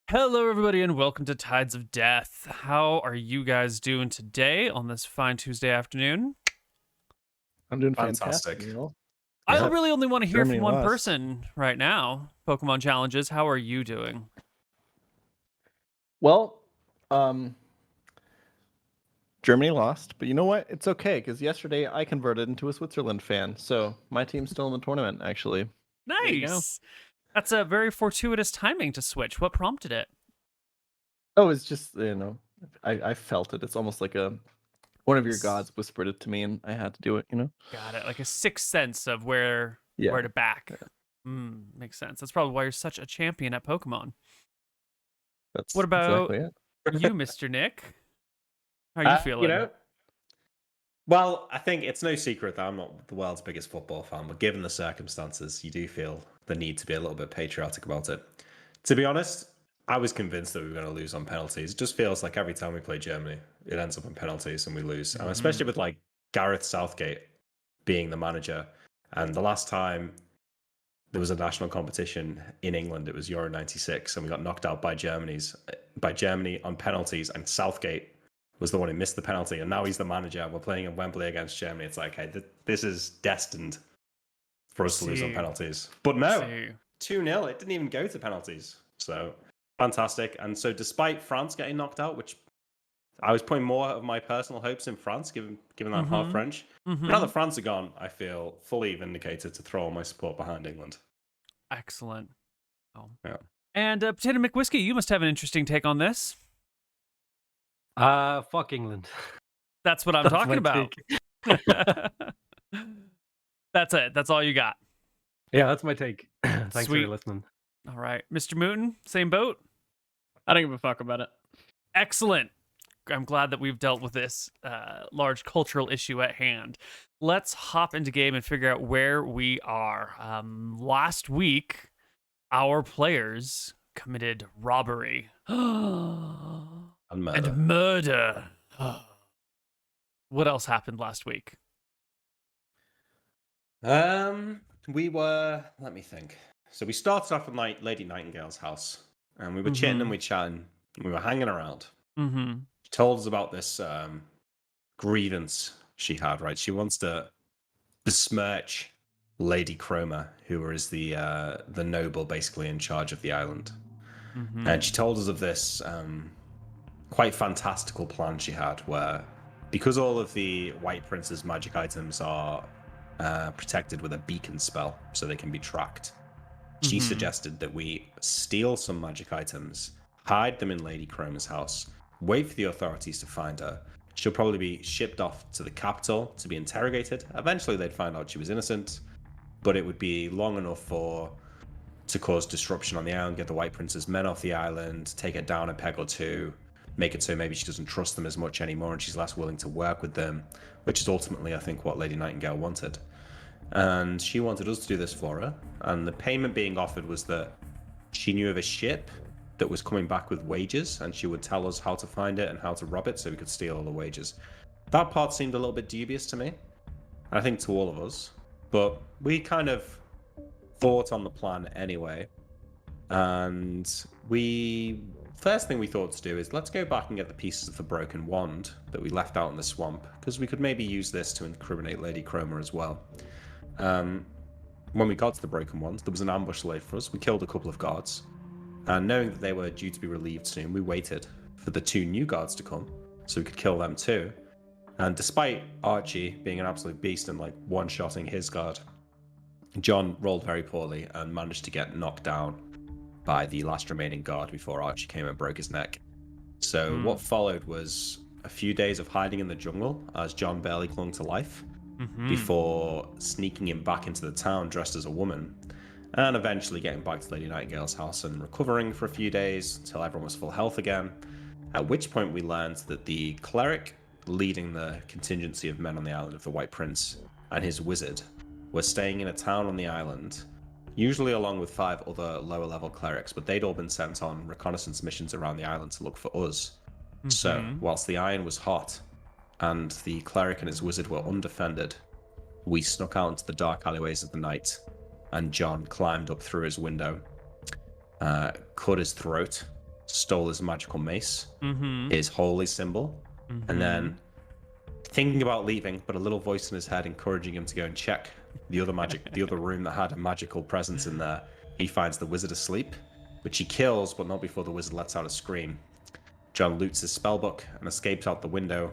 Hello, everybody, and welcome to Tides of Death. How are you guys doing today on this fine Tuesday afternoon? I'm doing Fantastic. fantastic, Neal. I Yep. really only want to hear Germany from one lost. person right now. PokemonChallenges, how are you doing? Well, Germany lost, but you know what? It's okay because yesterday I converted into a Switzerland fan, so my team's still in the tournament. Actually, There you go. Nice. That's a very fortuitous timing to switch. What prompted it? Oh, it's just I felt it. It's almost like one of your Yes. gods whispered it to me, and I had to do it. Got it. Like a sixth sense of where to back. Makes sense. That's probably why you're such a champion at Pokemon. That's What about exactly it. you, Mr. Nick? How are you feeling? Well, I think it's no secret that I'm not the world's biggest football fan, but given the circumstances, you do feel the need to be a little bit patriotic about it. To be honest, I was convinced that we were going to lose on penalties. It just feels like every time we play Germany, it ends up in penalties and we lose. And especially with like Gareth Southgate being the manager. And the last time there was a national competition in England, it was Euro 96, and we got knocked out by Germany on penalties, and Southgate was the one who missed the penalty, and now he's the manager. We're playing in Wembley against Germany. It's like, hey, this is destined for us to lose on penalties. But no, 2-0. It didn't even go to penalties. So fantastic. And so despite France getting knocked out, which I was putting more of my personal hopes in France, given that I'm half French. Now that France are gone, I feel fully vindicated to throw all my support behind England. Excellent. Oh. Yeah. And PotatoMcWhiskey, you must have an interesting take on this. Fuck England. That's what I'm talking about. That's it. That's all you got. Yeah, that's my take. Thanks for listening. All right. MrMouton, same boat? I don't give a fuck about it. Excellent. I'm glad that we've dealt with this large cultural issue at hand. Let's hop into game and figure out where we are. Last week, our players committed robbery. And murder. What else happened last week? We were, let me think. So we started off in like Lady Nightingale's house, and we were chatting and we chatting, and we were hanging around. She told us about this grievance she had, right? She wants to besmirch Lady Chroma, who is the noble basically in charge of the island. And she told us of this quite fantastical plan she had, where because all of the White Prince's magic items are protected with a beacon spell so they can be tracked, she suggested that we steal some magic items, hide them in Lady Chroma's house, wait for the authorities to find her. She'll probably be shipped off to the capital to be interrogated. Eventually they'd find out she was innocent, but it would be long enough to cause disruption on the island, get the White Prince's men off the island, take her down a peg or two, make it so maybe she doesn't trust them as much anymore and she's less willing to work with them, which is ultimately, I think, what Lady Nightingale wanted. And she wanted us to do this for her, and the payment being offered was that she knew of a ship that was coming back with wages, and she would tell us how to find it and how to rob it so we could steal all the wages. That part seemed a little bit dubious to me, I think to all of us, but we kind of thought on the plan anyway. And first thing we thought to do is let's go back and get the pieces of the broken wand that we left out in the swamp, because we could maybe use this to incriminate Lady Chroma as well. When we got to the broken wand, there was an ambush laid for us. We killed a couple of guards, and knowing that they were due to be relieved soon, we waited for the 2 new guards to come so we could kill them too. And despite Archie being an absolute beast and like one-shotting his guard, John rolled very poorly and managed to get knocked down by the last remaining guard before Archie came and broke his neck. So what followed was a few days of hiding in the jungle as John barely clung to life, before sneaking him back into the town dressed as a woman, and eventually getting back to Lady Nightingale's house and recovering for a few days until everyone was full health again, at which point we learned that the cleric leading the contingency of men on the island of the White Prince and his wizard were staying in a town on the island, usually along with 5 other lower level clerics, but they'd all been sent on reconnaissance missions around the island to look for us. So whilst the iron was hot and the cleric and his wizard were undefended, we snuck out into the dark alleyways of the night, and John climbed up through his window, cut his throat, stole his magical mace, Mm-hmm. his holy symbol, Mm-hmm. and then thinking about leaving, but a little voice in his head encouraging him to go and check the other room that had a magical presence in there. He finds the wizard asleep, which he kills, but not before the wizard lets out a scream. John loots his spellbook and escapes out the window.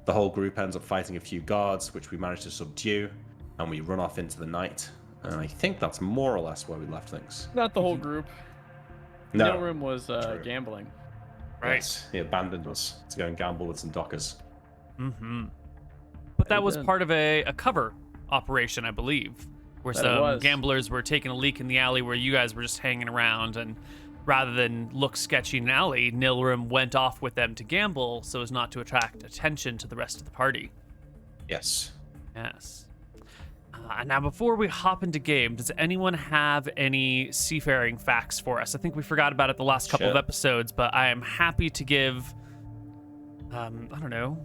The whole group ends up fighting a few guards, which we manage to subdue, and we run off into the night. And I think that's more or less where we left things. Not the whole group. No. Nealrum was True. gambling. Right. Yes, he abandoned us to go and gamble with some dockers. Mm-hmm. But that was part of a cover operation, I believe, where some gamblers were taking a leak in the alley where you guys were just hanging around, and rather than look sketchy in an alley, Nealrum went off with them to gamble so as not to attract attention to the rest of the party. Yes. Yes. Now, before we hop into game, does anyone have any seafaring facts for us? I think we forgot about it the last couple of episodes, but I am happy to give, I don't know,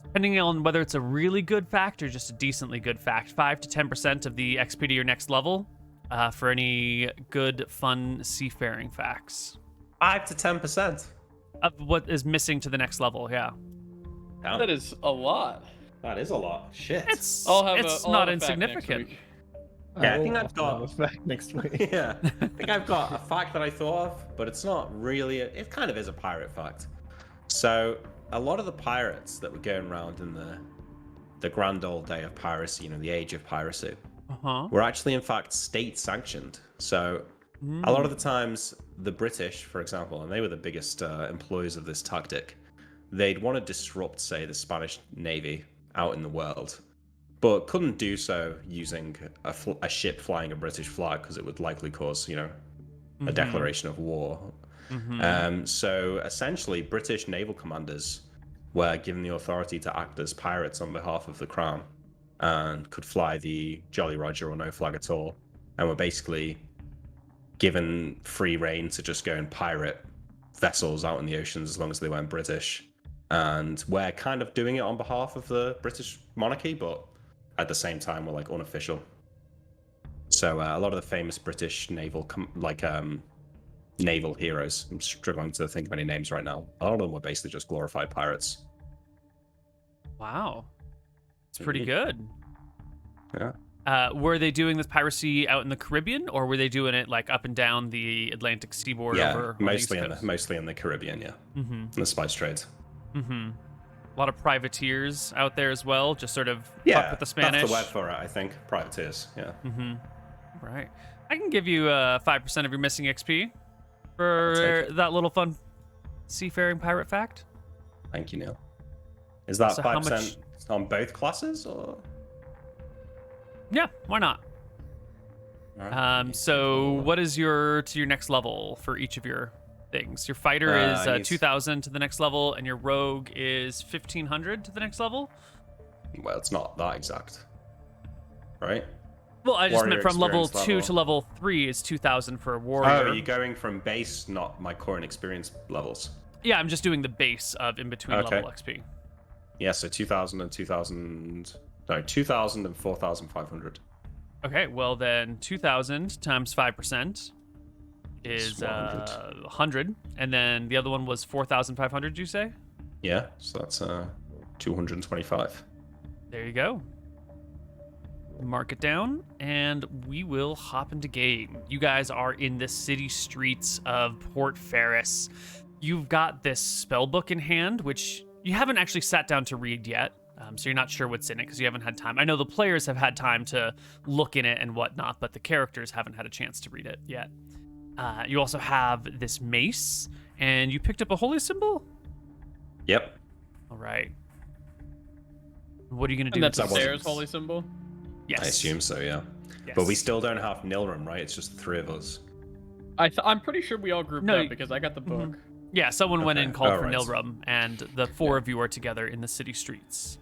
depending on whether it's a really good fact or just a decently good fact, 5 to 10% of the XP to your next level for any good, fun seafaring facts. 5 to 10%? Of what is missing to the next level, yeah. Damn. That is a lot. That is a lot. Shit. It's I'll not have a fact next insignificant. week. Yeah, I think I've got a fact next week. Yeah, I think I've got a fact that I thought of, but it's not really. It kind of is a pirate fact. So a lot of the pirates that were going around in the grand old day of piracy, the age of piracy, were actually in fact state sanctioned. So a lot of the times, the British, for example, and they were the biggest employers of this tactic, they'd want to disrupt, say, the Spanish Navy out in the world, but couldn't do so using a ship flying a British flag because it would likely cause, a declaration of war. So essentially, British naval commanders were given the authority to act as pirates on behalf of the Crown and could fly the Jolly Roger or no flag at all, and were basically given free reign to just go and pirate vessels out in the oceans as long as they weren't British. And we're kind of doing it on behalf of the British monarchy, but at the same time, we're like unofficial. So a lot of the famous British naval naval heroes, I'm struggling to think of any names right now. A lot of them were basically just glorified pirates. Wow. It's pretty good. Yeah. Were they doing this piracy out in the Caribbean, or were they doing it like up and down the Atlantic seaboard? Yeah, mostly in the Caribbean, yeah. In the spice trades. A lot of privateers out there as well, just sort of fuck with the Spanish. That's the word for it, I think. Privateers, yeah. Right. I can give you 5% of your missing XP for that little fun seafaring pirate fact. Thank you, Neal. Is that So 5% on both classes, or? Yeah, why not? Right. So what is to your next level for each of your things? Your fighter is 2,000 to the next level, and your rogue is 1,500 to the next level? Well, it's not that exact. Right? Well, I just Warrior meant from level experience 2 level. to level 3 is 2,000 for a warrior. Oh, you're going from base, not my current experience levels. Yeah, I'm just doing the base of in between Okay. level XP. Yeah, so 2,000 and 2,000... No, 2,000 and 4,500. Okay, well then 2,000 times 5% is 100, and then the other one was 4,500. Did you say? Yeah, so that's 225. There you go. Mark it down, and we will hop into game. You guys are in the city streets of Port Ferris. You've got this spell book in hand, which you haven't actually sat down to read yet. So you're not sure what's in it because you haven't had time. I know the players have had time to look in it and whatnot, but the characters haven't had a chance to read it yet. You also have this mace, and you picked up a holy symbol? Yep. All right. What are you going to do? And that's That wasn't- Sarah's holy symbol? Yes. I assume so, yeah. Yes. But we still don't have Nealrum, right? It's just the three of us. I'm pretty sure we all grouped No, up because I got the book. Yeah, someone went in and called Oh, for right. Nilrum, and the four of you are together in the city streets.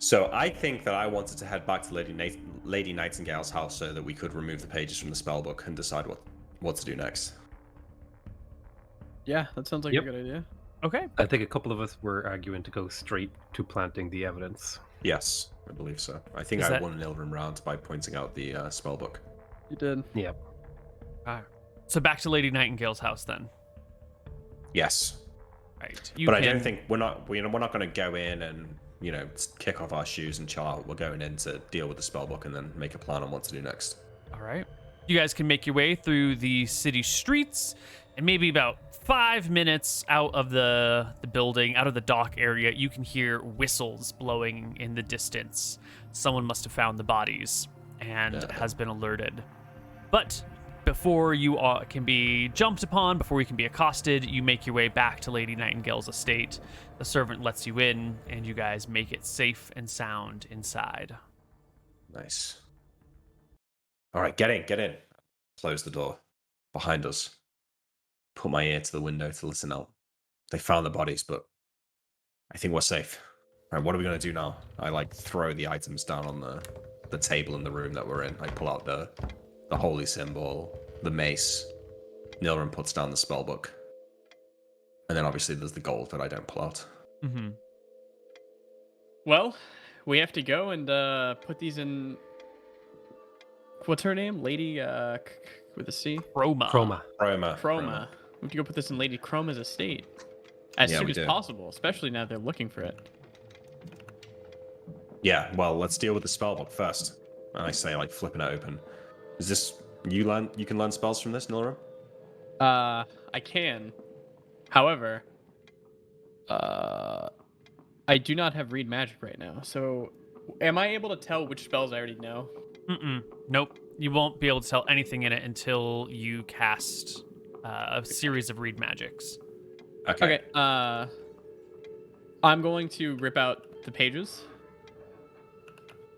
So I think that I wanted to head back to Lady Nightingale's house so that we could remove the pages from the spellbook and decide what to do next. Yeah, that sounds like Yep. a good idea. Okay. I think a couple of us were arguing to go straight to planting the evidence. Yes, I believe so. I think Is I that- won an Ilrim round by pointing out the spellbook. You did. Yeah. So back to Lady Nightingale's house then. Yes. Right. I don't think we're not going to go in and kick off our shoes and chill out. We're going in to deal with the spellbook and then make a plan on what to do next. All right. You guys can make your way through the city streets, and maybe about 5 minutes out of the building, out of the dock area, you can hear whistles blowing in the distance. Someone must have found the bodies and has been alerted. But before you can be jumped upon, before you can be accosted, you make your way back to Lady Nightingale's estate. The servant lets you in, and you guys make it safe and sound inside. Nice. All right, get in. Close the door behind us. Put my ear to the window to listen out. They found the bodies, but I think we're safe. All right, what are we going to do now? I throw the items down on the table in the room that we're in. I pull out the holy symbol, the mace. Nealram puts down the spellbook. And then obviously there's the gold that I don't pull out. Mm-hmm. Well, we have to go and put these in. What's her name? Lady with a C? Chroma. We have to go put this in Lady Chroma's estate as soon as possible, especially now they're looking for it. Yeah, well, let's deal with the spellbook first. And I say, flipping it open. Is this you can learn spells from this, Nealram? I can. However, I do not have read magic right now. So, am I able to tell which spells I already know? Nope. You won't be able to tell anything in it until you cast a series of read magics. Okay. I'm going to rip out the pages.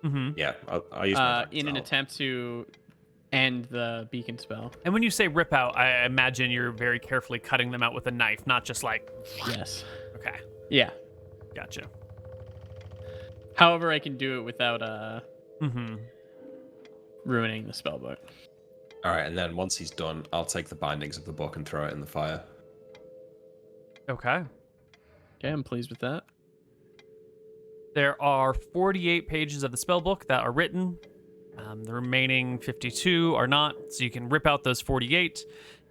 Mm-hmm. Yeah, I'll use my in an attempt to end the beacon spell. And when you say rip out, I imagine you're very carefully cutting them out with a knife, not just like... Yes. Okay. Yeah. Gotcha. However, I can do it without ruining the spellbook. All right, and then once he's done, I'll take the bindings of the book and throw it in the fire. Okay. Okay, I'm pleased with that. There are 48 pages of the spellbook that are written. The remaining 52 are not, so you can rip out those 48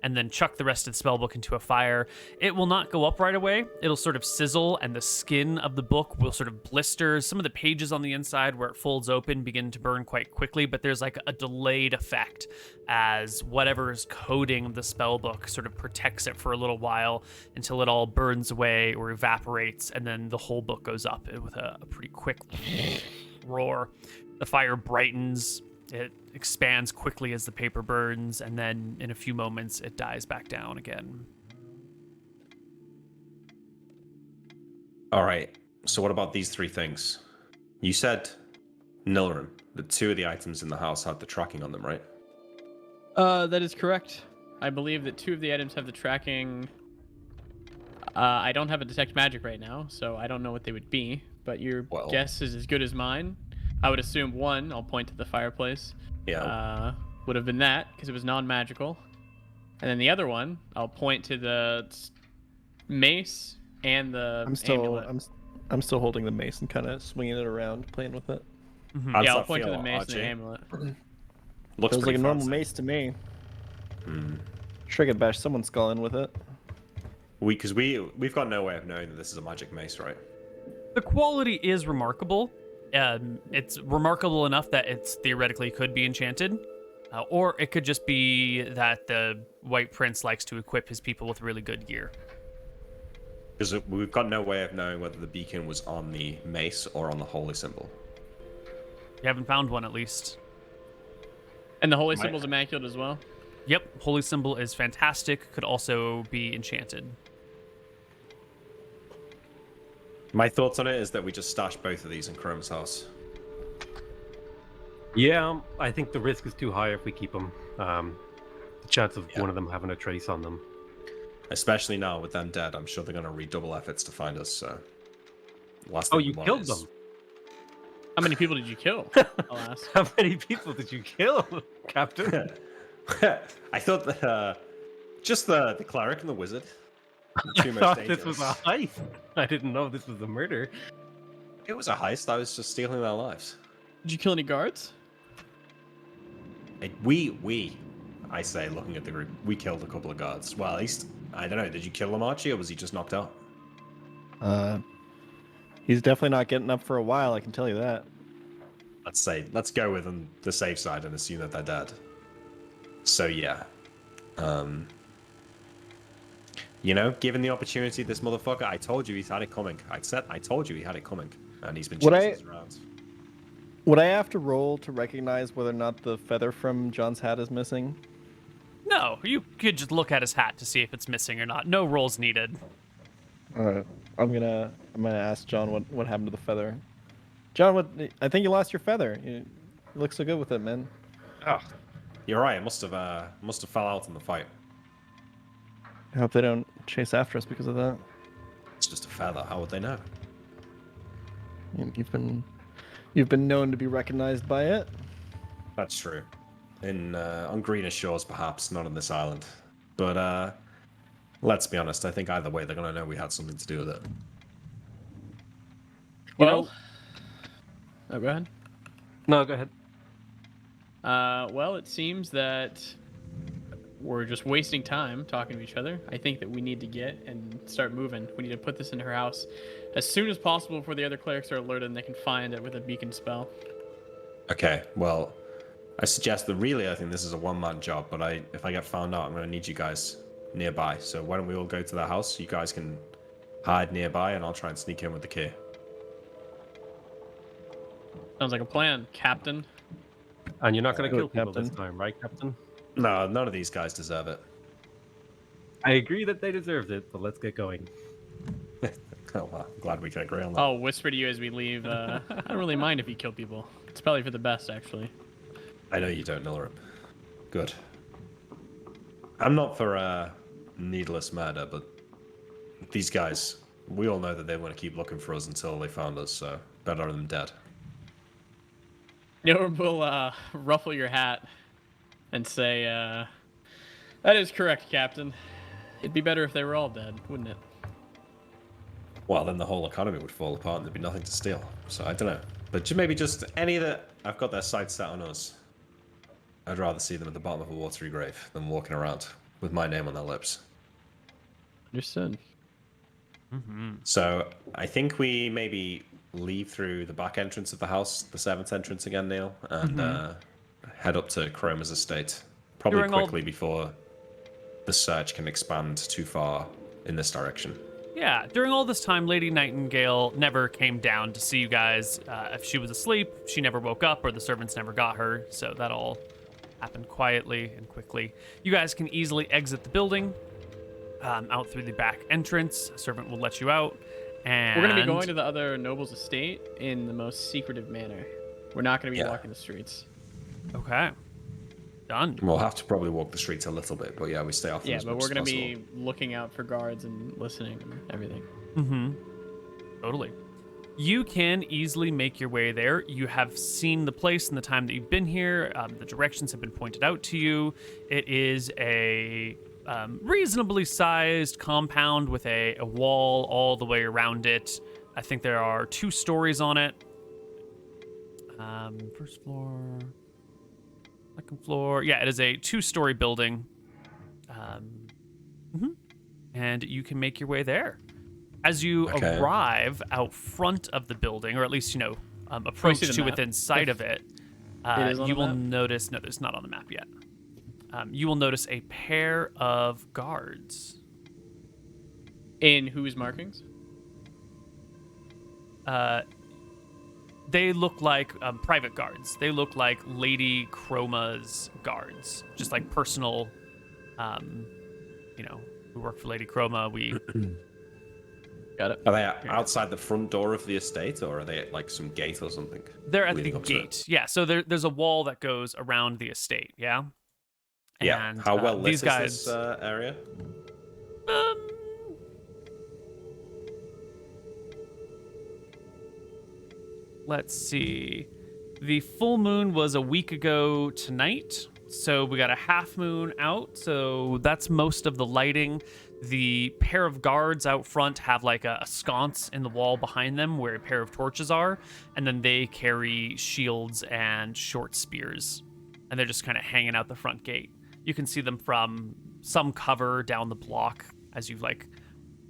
and then chuck the rest of the spellbook into a fire. It will not go up right away. It'll sort of sizzle, and the skin of the book will sort of blister. Some of the pages on the inside where it folds open begin to burn quite quickly, but there's a delayed effect as whatever is coating the spellbook sort of protects it for a little while until it all burns away or evaporates, and then the whole book goes up with a pretty quick roar. The fire brightens. It expands quickly as the paper burns, and then in a few moments, it dies back down again. All right. So what about these three things? You said, Nealram, that 2 of the items in the house had the tracking on them, right? That is correct. I believe that 2 of the items have the tracking. I don't have a detect magic right now, so I don't know what they would be, but your guess is as good as mine. I would assume 1, I'll point to the fireplace, would have been that, because it was non-magical. And then the other one, I'll point to the mace and the amulet. I'm still holding the mace and kind of swinging it around, playing with it. Mm-hmm. Yeah, I'll point to the mace and the amulet. Looks like a normal fancy. mace to me. Sure could bash someone's skull in with it. Because we've got no way of knowing that this is a magic mace, right? The quality is remarkable. It's remarkable enough that it's theoretically could be enchanted, or it could just be that the White Prince likes to equip his people with really good gear. Because we've got no way of knowing whether the beacon was on the mace or on the holy symbol. You haven't found one, at least. And the holy symbol's immaculate as well? Yep, holy symbol is fantastic. Could also be enchanted. My thoughts on it is that we just stash both of these in Chrome's house. Yeah, I think the risk is too high if we keep them. The chance of one of them having a trace on them. Especially now with them dead, I'm sure they're going to redouble efforts to find us. So, you killed them? How many people did you kill? I'll ask. How many people did you kill, Captain? I thought that just the cleric and the wizard. I thought this was a heist. I didn't know this was a murder. It was a heist. I was just stealing their lives. Did you kill any guards? We I say, looking at the group. We killed a couple of guards. Well, at least, I don't know, did you kill him, Archie, or was he just knocked out? He's definitely not getting up for a while, I can tell you that. Let's go with the safe side and assume that they're dead. So yeah. Given the opportunity, this motherfucker, I told you he's had it coming. I told you he had it coming. And he's been chasing us around. Would I have to roll to recognize whether or not the feather from John's hat is missing? No, you could just look at his hat to see if it's missing or not. No rolls needed. All right. I'm gonna ask John what happened to the feather. John, I think you lost your feather. You look so good with it, man. Oh, you're right. It must have fell out in the fight. I hope they don't chase after us because of that. It's just a feather. How would they know? You've been known to be recognized by it. That's true. On greener shores, perhaps, not on this island. But let's be honest. I think either way, they're gonna know we had something to do with it. Well, go ahead. No, go ahead. Well, it seems that we're just wasting time talking to each other. I think that we need to get and start moving. We need to put this into her house as soon as possible before the other clerics are alerted and they can find it with a beacon spell. Okay, well, I suggest that really I think this is a one-man job, but if I get found out, I'm going to need you guys nearby. So why don't we all go to the house? You guys can hide nearby, and I'll try and sneak in with the key. Sounds like a plan, Captain. And you're not going to kill people Captain. this time, right, Captain? No, none of these guys deserve it. I agree that they deserved it, but let's get going. Oh, well, I'm glad we can agree on that. I'll whisper to you as we leave. I don't really mind if you kill people. It's probably for the best, actually. I know you don't, Nilrim. Good. I'm not for needless murder, but these guys, we all know that they want to keep looking for us until they found us, so better than dead. Nilrim will ruffle your hat and say, that is correct, Captain. It'd be better if they were all dead, wouldn't it? Well, then the whole economy would fall apart and there'd be nothing to steal. So I don't know. But maybe just any that I've got their sights set on us. I'd rather see them at the bottom of a watery grave than walking around with my name on their lips. Understood. Mm-hmm. So I think we maybe leave through the back entrance of the house, the 7th entrance again, Neal, and head up to Chroma's estate. Probably quickly before the search can expand too far in this direction. Yeah, during all this time, Lady Nightingale never came down to see you guys. If she was asleep, she never woke up, or the servants never got her, so that all happened quietly and quickly. You guys can easily exit the building out through the back entrance. A servant will let you out. And we're going to be going to the other noble's estate in the most secretive manner. We're not going to be walking the streets. Okay. Done. We'll have to probably walk the streets a little bit, but yeah, we stay off them as but much we're as going to possible. be looking out for guards and listening and everything. Mm-hmm. Totally. You can easily make your way there. You have seen the place in the time that you've been here. The directions have been pointed out to you. It is a reasonably sized compound with a wall all the way around it. I think there are 2 stories on it. First floor, second floor. Yeah, it is a 2-story building. And you can make your way there. As you arrive out front of the building, or at least, approach to within sight of it, you will notice... No, it's not on the map yet. You will notice a pair of guards. In whose markings? They look like private guards. They look like Lady Chroma's guards. Just like personal, who work for Lady Chroma. We... Got it. Are they outside the front door of the estate, or are they at like some gate or something? They're at the gate. Yeah, so there's a wall that goes around the estate, yeah? Yeah. And, how well lit these is guys, this area? Let's see. The full moon was a week ago tonight, so we got a half moon out, so that's most of the lighting. The pair of guards out front have like a sconce in the wall behind them where a pair of torches are, and then they carry shields and short spears, and they're just kind of hanging out the front gate. You can see them from some cover down the block as you've like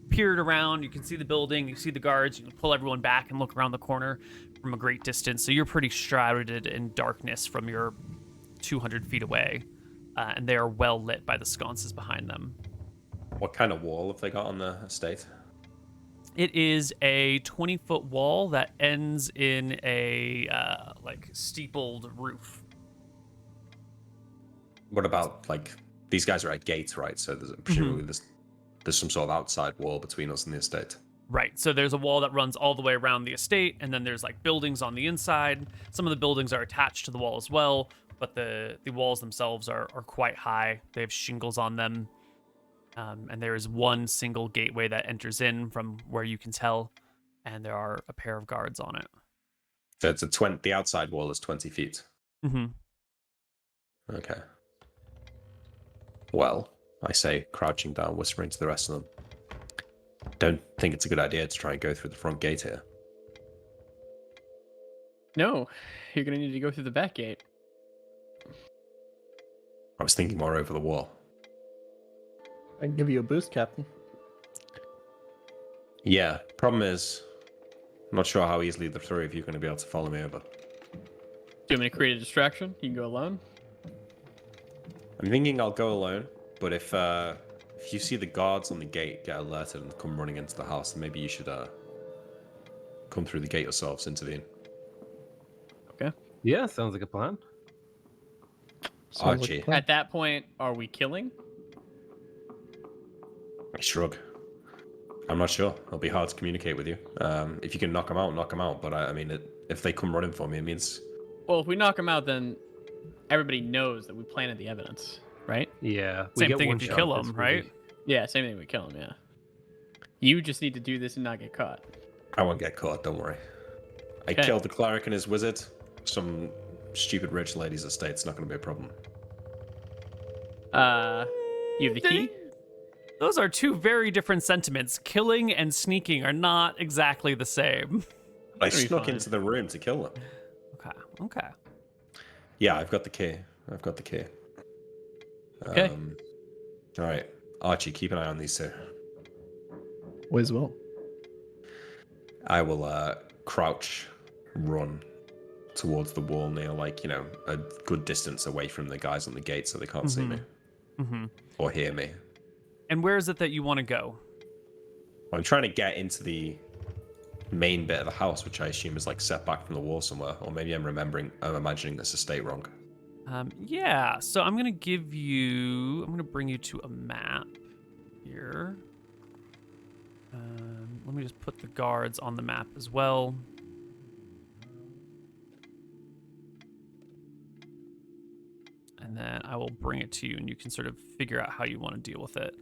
peered around. You can see the building, you see the guards, you can pull everyone back and look around the corner from a great distance. So you're pretty shrouded in darkness from your 200 feet away, and they are well lit by the sconces behind them. What kind of wall have they got on the estate? It is a 20-foot wall that ends in a like steepled roof. What about, like, these guys are at gates, right? So presumably there's some sort of outside wall between us and the estate. Right. So there's a wall that runs all the way around the estate, and then there's like buildings on the inside. Some of the buildings are attached to the wall as well, but the walls themselves are quite high. They have shingles on them. And there is one single gateway that enters in from where you can tell, and there are a pair of guards on it. So it's the outside wall is 20 feet. Mm-hmm. Okay. Well, I say, crouching down, whispering to the rest of them. Don't think it's a good idea to try and go through the front gate here. No, you're gonna need to go through the back gate. I was thinking more over the wall. I can give you a boost, Captain. Yeah, problem is, I'm not sure how easily the three of you are going to be able to follow me over. Do you want me to create a distraction? You can go alone. I'm thinking I'll go alone, but if you see the guards on the gate get alerted and come running into the house, then maybe you should come through the gate yourselves, intervene. Okay. Yeah, sounds like a plan. Archie. At that point, are we killing? I shrug. I'm not sure. It'll be hard to communicate with you. If you can knock them out, knock them out. But I mean, if they come running for me, it means... Well, if we knock them out, then everybody knows that we planted the evidence, right? Yeah. Same thing if you kill them, right? Yeah, same thing. We kill them. Yeah. You just need to do this and not get caught. I won't get caught, don't worry. I Okay. killed the cleric and his wizard. Some stupid rich lady's estate's not going to be a problem. You have the key? Those are two very different sentiments. Killing and sneaking are not exactly the same. I That'll be snuck fine. into the room to kill them. Okay. Yeah, I've got the key. Okay. All right. Archie, keep an eye on these two. Always will. I will crouch, run towards the wall, Neal, like, a good distance away from the guys on the gate so they can't see me or hear me. And where is it that you want to go? I'm trying to get into the main bit of the house, which I assume is like set back from the wall somewhere, or maybe I'm imagining this estate wrong. Yeah, so I'm going to bring you to a map here. Let me just put the guards on the map as well. And then I will bring it to you and you can sort of figure out how you want to deal with it.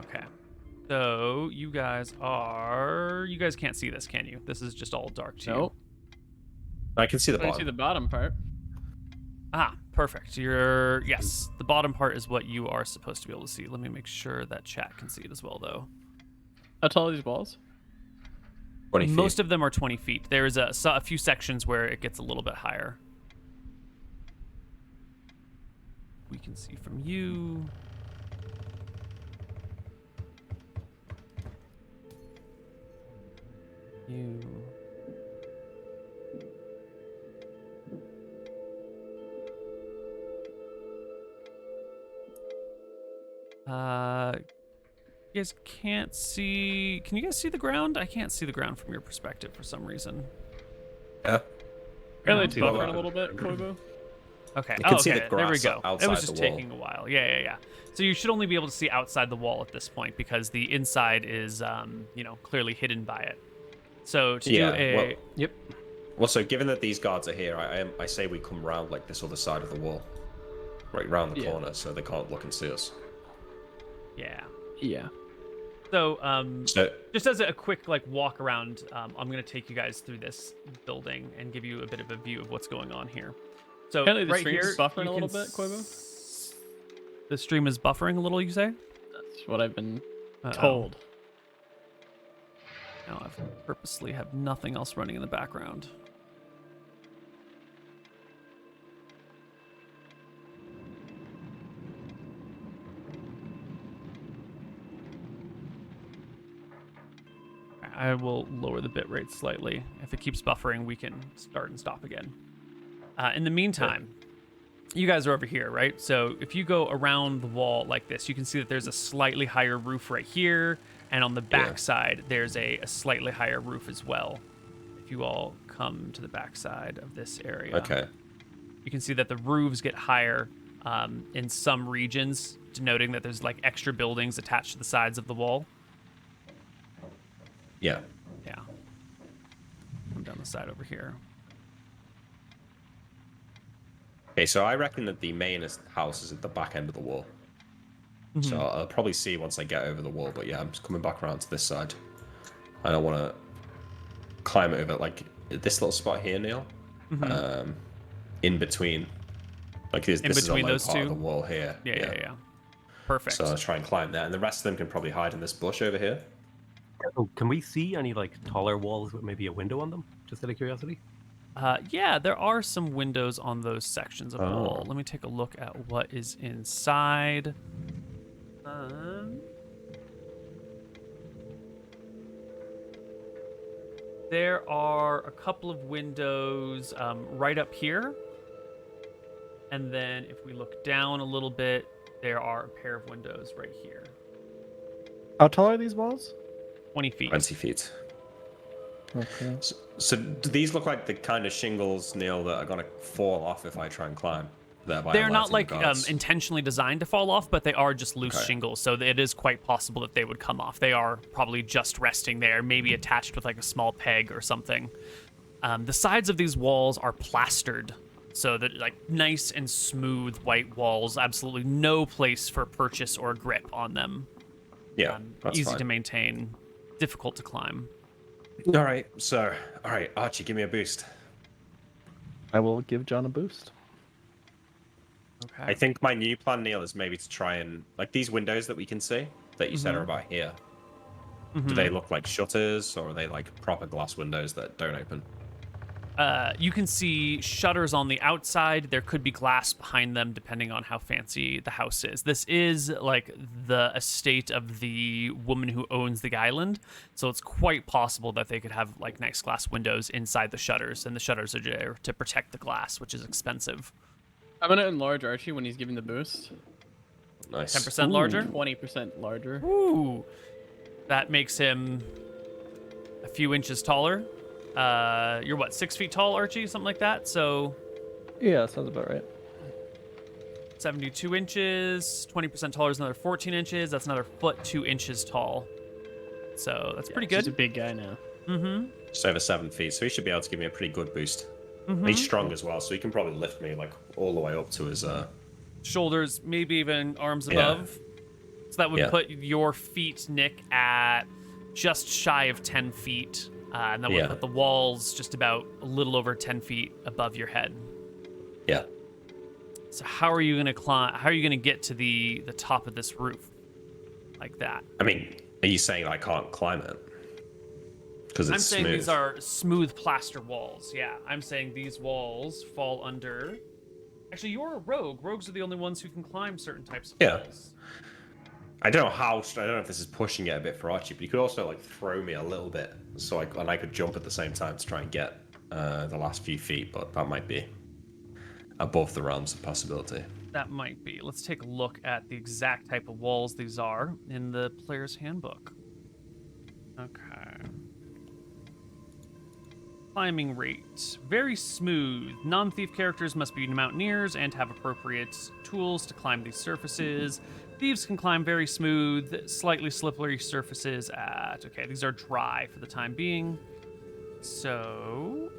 Okay. So you guys can't see this, can you? This is just all dark to you. I can see the I bottom. see the bottom part. Ah, perfect. Yes, the bottom part is what you are supposed to be able to see. Let me make sure that chat can see it as well, though. How tall are these walls? 20 feet. Most of them are 20 feet. There is a few sections where it gets a little bit higher. We can see from you. You. You guys can't see. Can you guys see the ground? I can't see the ground from your perspective for some reason. Yeah. Apparently it's see the buffering a bottom. little bit, Koibu. Okay. You can see the There we grass go. It outside was just the wall. taking a while. Yeah. So you should only be able to see outside the wall at this point because the inside is, clearly hidden by it. So to do a Well, so given that these guards are here, I say we come round like this other side of the wall, right round the corner, so they can't look and see us. yeah. So, just as a quick walk around, I'm gonna take you guys through this building and give you a bit of a view of what's going on here. So Apparently the right stream here, is buffering you a little can bit, Koibu? The stream is buffering a little, you say? That's what I've been Uh-oh. told. No, I purposely have nothing else running in the background. I will lower the bit rate slightly. If it keeps buffering, we can start and stop again. In the meantime, you guys are over here, right? So if you go around the wall like this, you can see that there's a slightly higher roof right here, and on the back side, there's a slightly higher roof as well. If you all come to the back side of this area, Okay. you can see that the roofs get higher in some regions, denoting that there's like extra buildings attached to the sides of the wall. Yeah. Yeah. Come down the side over here. Okay, so I reckon that the main house is at the back end of the wall. So I'll probably see once I get over the wall, but yeah, I'm just coming back around to this side. I don't want to climb over, like, this little spot here, Neal. In between. Like, this is a low those part two? of the wall here. Yeah. Perfect. So I'll try and climb there, and the rest of them can probably hide in this bush over here. Oh, can we see any like taller walls with maybe a window on them? Just out of curiosity. Yeah, there are some windows on those sections of wall. Let me take a look at what is inside. There are a couple of windows right up here. And then if we look down a little bit, there are a pair of windows right here. How tall are these walls? 20 feet. 20 feet. Okay. So do these look like the kind of shingles, Neal, that are going to fall off if I try and climb? They're not like intentionally designed to fall off, but they are just loose shingles, so it is quite possible that they would come off. They are probably just resting there, maybe attached with like a small peg or something. The sides of these walls are plastered, so that like nice and smooth white walls, absolutely no place for purchase or grip on them. Yeah, that's easy fine. to maintain, difficult to climb. All right, Archie, give me a boost. I will give John a boost. Okay. I think my new plan, Neal, is maybe to try and, like, these windows that we can see that you said are about here. Do they look like shutters, or are they like proper glass windows that don't open? You can see shutters on the outside. There could be glass behind them, depending on how fancy the house is. This is like the estate of the woman who owns the island, so it's quite possible that they could have like nice glass windows inside the shutters, and the shutters are there to protect the glass, which is expensive. I'm gonna enlarge Archie when he's giving the boost. Nice. 10% larger? 20% larger. Ooh. That makes him a few inches taller. You're what, 6 feet tall, Archie? Something like that? So Yeah, sounds about right. 72 inches. 20% taller is another 14 inches. That's another foot 2 inches tall. So that's pretty good. He's a big guy now. Just over 7 feet, so he should be able to give me a pretty good boost. And he's strong as well, so he can probably lift me like all the way up to his Shoulders, maybe even arms above. So that would put your feet, Nick, at just shy of 10 feet. And that would put the walls just about a little over 10 feet above your head. Yeah. So how are you going to climb? How are you going to get to the top of this roof like that? I mean, are you saying I can't climb it? Because it's I'm saying smooth. these are smooth plaster walls. Yeah, I'm saying these walls fall under. Actually, you're a rogue. Rogues are the only ones who can climb certain types of walls. I don't know how. I don't know if this is pushing it a bit for Archie, but you could also like throw me a little bit, so I could jump at the same time to try and get the last few feet. But that might be above the realms of possibility. That might be. Let's take a look at the exact type of walls these are in the player's handbook. Okay. Climbing rate. Very smooth. Non-thief characters must be mountaineers and have appropriate tools to climb these surfaces. Thieves can climb very smooth, slightly slippery surfaces at... Okay, these are dry for the time being. So...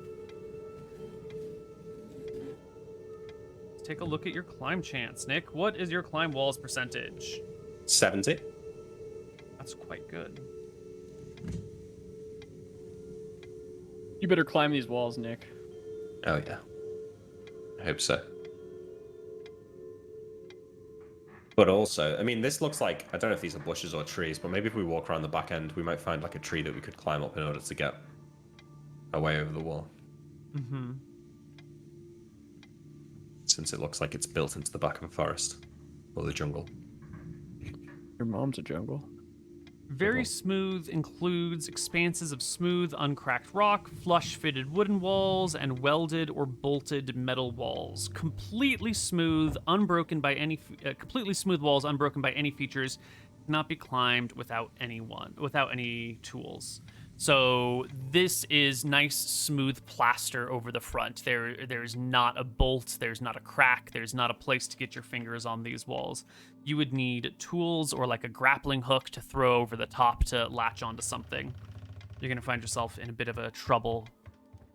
let's take a look at your climb chance. Nick, what is your climb walls percentage? 70. That's quite good. You better climb these walls, Nick. Oh yeah. I hope so. But also, I mean, this looks like, I don't know if these are bushes or trees, but maybe if we walk around the back end, we might find like a tree that we could climb up in order to get away over the wall. Since it looks like it's built into the back of a forest or the jungle. Your mom's a jungle. Very smooth includes expanses of smooth, uncracked rock, flush-fitted wooden walls, and welded or bolted metal walls. Completely smooth walls, unbroken by any features, cannot be climbed without any tools. So this is nice, smooth plaster over the front. There's not a bolt, there's not a crack, there's not a place to get your fingers on these walls. You would need tools or like a grappling hook to throw over the top to latch onto something. You're gonna find yourself in a bit of a trouble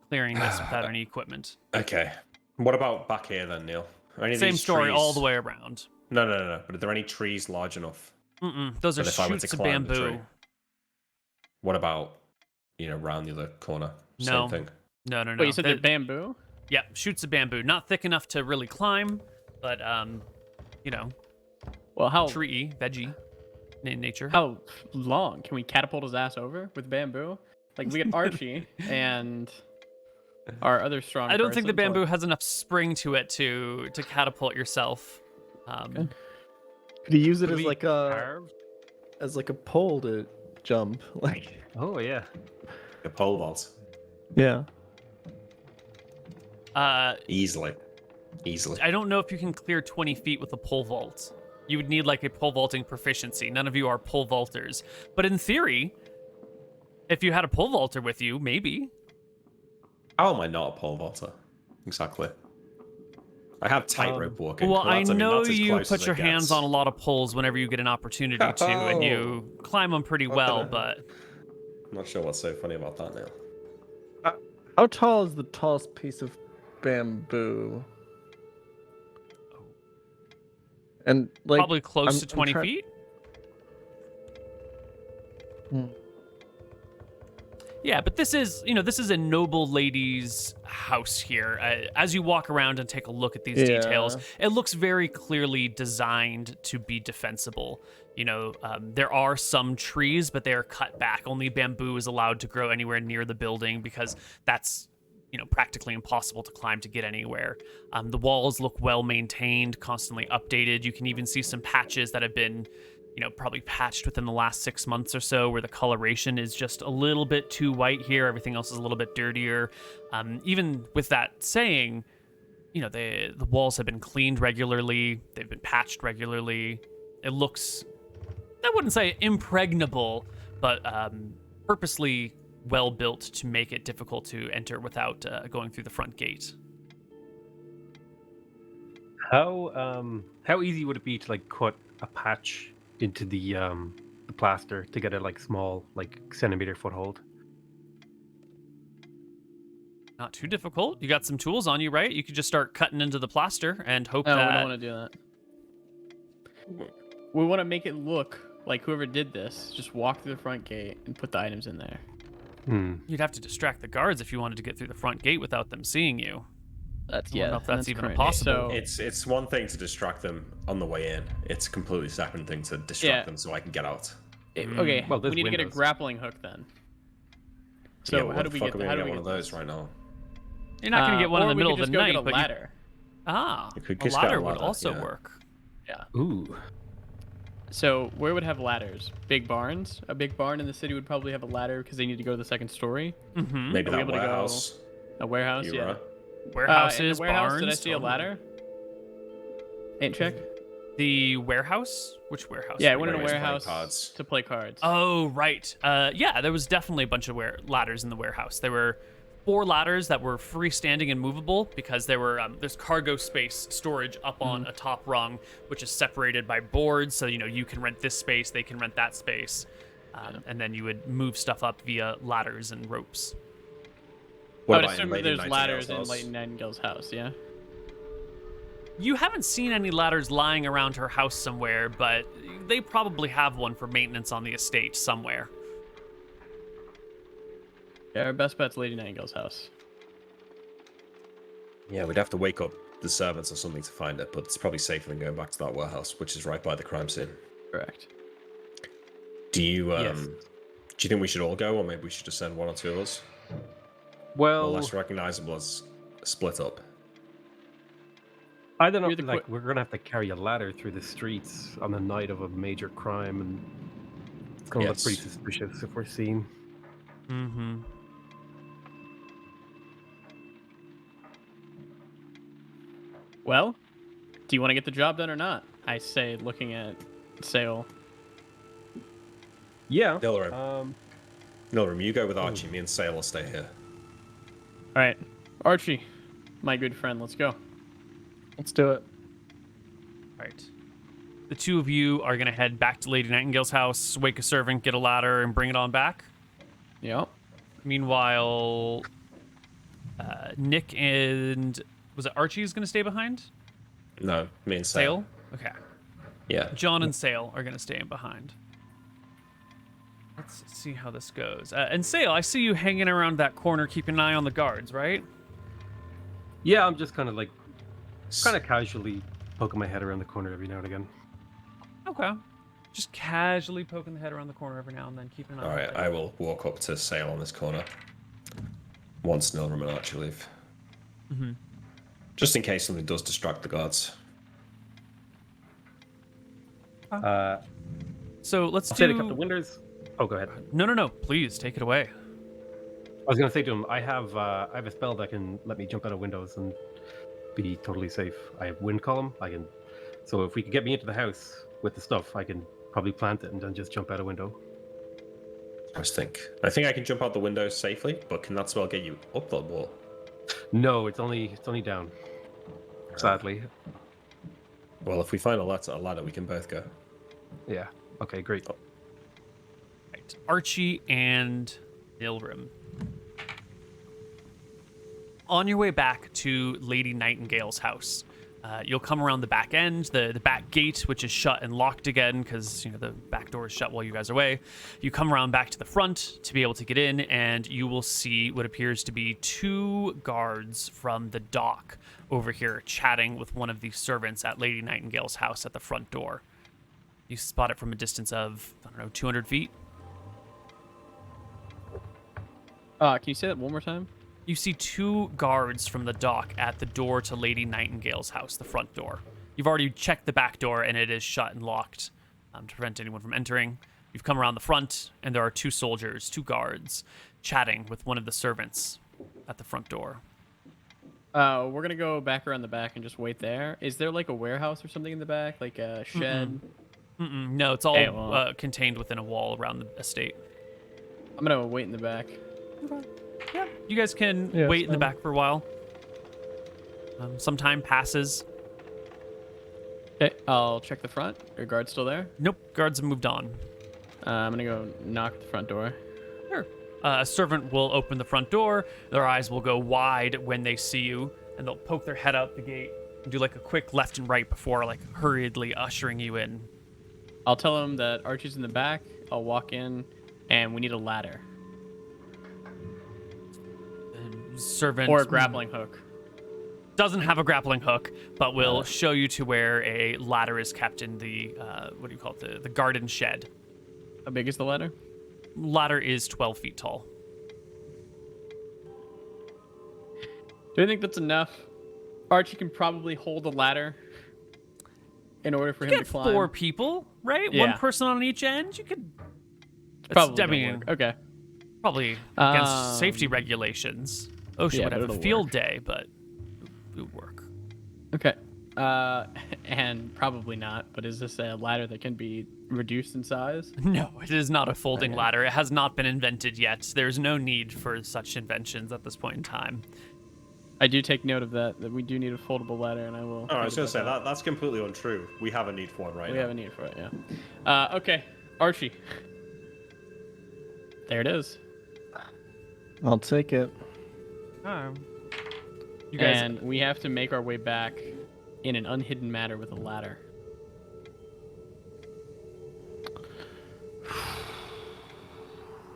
clearing this without any equipment. Okay. What about back here then, Neal? Are any of Same these story trees... all the way around. No. But are there any trees large enough? Those are if I were to shoots of climb the tree? bamboo. What about, round the other corner? No. Same thing. No. Wait, you said they're bamboo? Yeah, shoots of bamboo. Not thick enough to really climb, but Well, how tree, veggie, in nature. How long can we catapult his ass over with bamboo? Like we get Archie and our other strong. I don't think the person, bamboo has enough spring to it to catapult yourself. Okay. Could you use it as like a pole to jump? Like. Oh yeah. The pole vault. Yeah. Easily. I don't know if you can clear 20 feet with a pole vault. You would need like a pole vaulting proficiency. None of you are pole vaulters. But in theory, if you had a pole vaulter with you, maybe. How am I not a pole vaulter? Exactly. I have tightrope walking. Well, I know that's as you close put as your it hands gets. on a lot of poles whenever you get an opportunity to, and you climb them pretty well, but... I'm not sure what's so funny about that now. How tall is the tallest piece of bamboo? And like probably close I'm to 20 try- feet? Hmm. Yeah, but this is a noble lady's house here. As you walk around and take a look at these details, it looks very clearly designed to be defensible. There are some trees, but they are cut back. Only bamboo is allowed to grow anywhere near the building because that's, practically impossible to climb to get anywhere. The walls look well maintained, constantly updated. You can even see some patches that have been probably patched within the last 6 months or so, where the coloration is just a little bit too white here. Everything else is a little bit dirtier. Even with that saying, the walls have been cleaned regularly. They've been patched regularly. It looks, I wouldn't say impregnable, but purposely well built to make it difficult to enter without going through the front gate. How easy would it be to cut a patch into the plaster to get a small centimeter foothold? Not too difficult. You got some tools on you, right? You could just start cutting into the plaster and hope No, that... we don't want to do that. We want to make it look like whoever did this just walked through the front gate and put the items in there. You'd have to distract the guards if you wanted to get through the front gate without them seeing you. I don't know if that's even correct. possible. So, It's one thing to distract them on the way in. It's a completely second thing to distract them so I can get out. Okay, Well, we need to get a windows. grappling hook then. So yeah, how do we get? How do we one of get those right now? You're not going to get one in or the we middle could of the just go night, get a but ladder. You could a just get a ladder would ladder, also yeah. work. Yeah. Ooh. So where would have ladders? Big barns. A big barn in the city would probably have a ladder because they need to go to the second story. Mm-hmm. Maybe Are we that able to go- warehouse. A warehouse. You Yeah. right? Warehouses, in the warehouse, barns. did I see a totally. ladder? Ain't check. The warehouse? Which warehouse? Yeah, I were went you in a Warehouse playing warehouse cards. to play cards. Oh, right. Yeah, there was definitely a bunch of ladders in the warehouse. There were 4 ladders that were freestanding and movable because there's cargo space storage up on a top rung, which is separated by boards. So, you can rent this space, they can rent that space. And then you would move stuff up via ladders and ropes. I What would about in assume Lady there's Nightingale's ladders in house? Lady Nightingale's house, yeah? You haven't seen any ladders lying around her house somewhere, but they probably have one for maintenance on the estate somewhere. Yeah, our best bet's Lady Nightingale's house. Yeah, we'd have to wake up the servants or something to find it, but it's probably safer than going back to that warehouse, which is right by the crime scene. Correct. Do you Yes. do you think we should all go, or maybe we should just send one or two of us? Well, Or less recognizable as split up. I don't know. You're the We're gonna have to carry a ladder through the streets on the night of a major crime, and It's going to look pretty suspicious if we're seen. Mm-hmm. Well, do you want to get the job done or not? I say, looking at Sale. Yeah. Nilrim, you go with Archie. Me and Sale will stay here. All right, Archie, my good friend, let's go. Let's do it. All right. The two of you are going to head back to Lady Nightingale's house, wake a servant, get a ladder, and bring it on back. Yep. Meanwhile, Nick and... Was it Archie's going to stay behind? No, me and Sale. Okay. Yeah. John and Sale are going to stay in behind. Let's see how this goes. And Sale, I see you hanging around that corner, keeping an eye on the guards, right? Yeah, I'm just kind of casually poking my head around the corner every now and again. Okay. Just casually poking the head around the corner every now and then, keeping an eye on All right, I will walk up to Sale on this corner once Nilrim and Archie leave. Mm-hmm. Just in case something does distract the guards. So let's I'll do... say a couple of windows. Oh, go ahead. No. Please, take it away. I was gonna say to him, I have a spell that can let me jump out of windows and be totally safe. I have wind column. So if we could get me into the house with the stuff, I can probably plant it and then just jump out a window. I think I can jump out the window safely, but can that spell get you up the wall? No, it's only down. Sadly. Well, if we find a ladder, we can both go. Yeah. Okay. Great. Right. Archie and Nilrim. On your way back to Lady Nightingale's house, you'll come around the back end, the back gate, which is shut and locked again because the back door is shut while you guys are away. You come around back to the front to be able to get in, and you will see what appears to be two guards from the dock over here chatting with one of the servants at Lady Nightingale's house at the front door. You spot it from a distance of, 200 feet. Can you say that one more time? You see two guards from the dock at the door to Lady Nightingale's house, the front door. You've already checked the back door, and it is shut and locked to prevent anyone from entering. You've come around the front, and there are two guards, chatting with one of the servants at the front door. We're going to go back around the back and just wait there. Is there like a warehouse or something in the back, like a shed? No, it's all contained within a wall around the estate. I'm going to wait in the back. Okay. Yeah, you guys can wait in the back for a while. Some time passes. Okay, I'll check the front. Are guards still there? Nope, guards have moved on. I'm gonna go knock at the front door. Sure. A servant will open the front door. Their eyes will go wide when they see you, and they'll poke their head out the gate and do like a quick left and right before hurriedly ushering you in. I'll tell them that Archie's in the back. I'll walk in, and we need a ladder. Servant or a grappling hook. Doesn't have a grappling hook, but will show you to where a ladder is kept in the the garden shed. How big is the ladder? Ladder is 12 feet tall. Do you think that's enough? Archie can probably hold a ladder in order for him to climb. 4 people, right? Yeah. 1 person on each end. You could. Probably work. Okay. Probably against safety regulations. Ocean would have a field day, but it would work. Okay. And probably not, but is this a ladder that can be reduced in size? No, it is not a folding ladder. It has not been invented yet. There's no need for such inventions at this point in time. I do take note of that we do need a foldable ladder, and I will... Oh, I was going to say, that's completely untrue. We have a need for one right now. We have a need for it, yeah. Okay, Archie. There it is. I'll take it. You guys... And we have to make our way back in an unhidden manner with a ladder.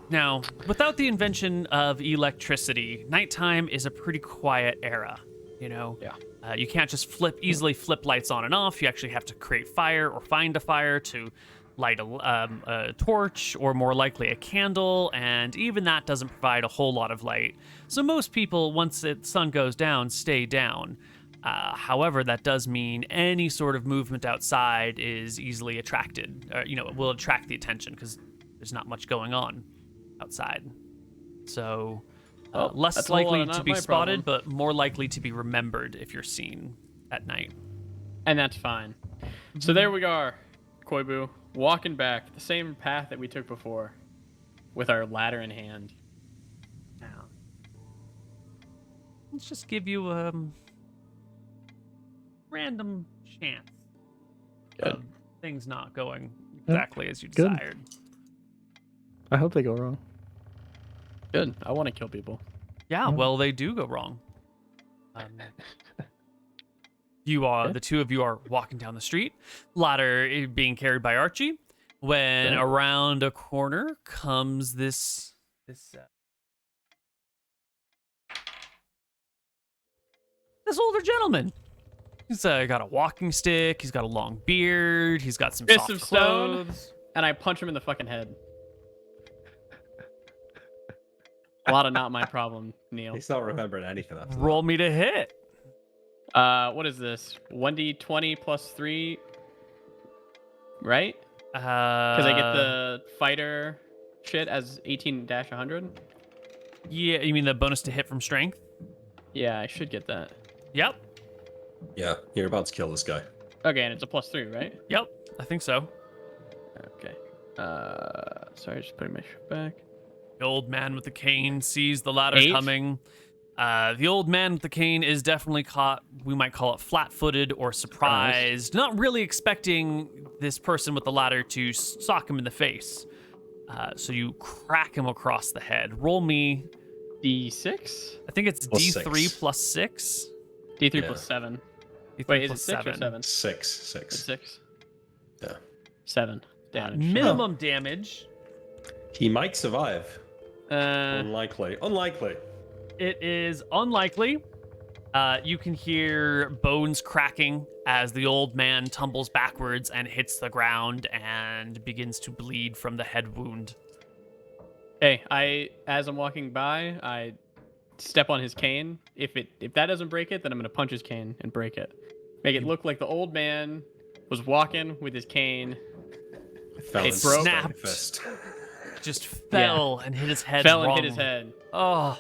Now, without the invention of electricity, nighttime is a pretty quiet era, you know? Yeah. You can't just easily flip lights on and off. You actually have to create fire or find a fire to light a torch or more likely a candle, and even that doesn't provide a whole lot of light. So most people, once the sun goes down, stay down. However, that does mean any sort of movement outside is easily attracted. Will attract the attention because there's not much going on outside. So That's less a whole lot likely of to not be my spotted, problem. but more likely to be remembered if you're seen at night. And that's fine. So there we are, Koibu, walking back the same path that we took before with our ladder in hand. Now, let's just give you a random chance of things not going exactly as you Good. desired. I hope they go wrong. Good. I want to kill people. Yeah, well, they do go wrong. The two of you are walking down the street, ladder being carried by Archie, when around a corner comes this older gentleman. He's got a walking stick, he's got a long beard, he's got some Fist soft of stone, clothes. and I punch him in the fucking head. A lot of not my problem, Neal. He's not remembering anything after Roll me to hit. What is this? 1d20 plus 3, right? Because I get the fighter shit as 18-100. Yeah, you mean the bonus to hit from strength? Yeah, I should get that. Yep. that. Yeah, you're about to kill this guy. Okay, and it's a plus 3, right? Yep, I think so. Okay. Sorry, just putting my shit back. The old man with the cane sees the ladder 8? coming. The old man with the cane is definitely caught, we might call it flat-footed or surprised, not really expecting this person with the ladder to sock him in the face. So you crack him across the head. Roll me... D6? I think it's Plus D3 6. plus 6. D3 Yeah. plus 7. D3 Wait, is it plus 6 or 7. 7? 6. It's 6. Yeah. 7 damage. Minimum damage. He might survive. Uh, Unlikely. It is unlikely. You can hear bones cracking as the old man tumbles backwards and hits the ground and begins to bleed from the head wound. hey, as I'm walking by, I step on his cane. If that doesn't break it, then I'm gonna punch his cane and break it. Make it look like the old man was walking with his cane. It snapped. Just fell and hit his head. Fell and wrong. hit his head. Oh,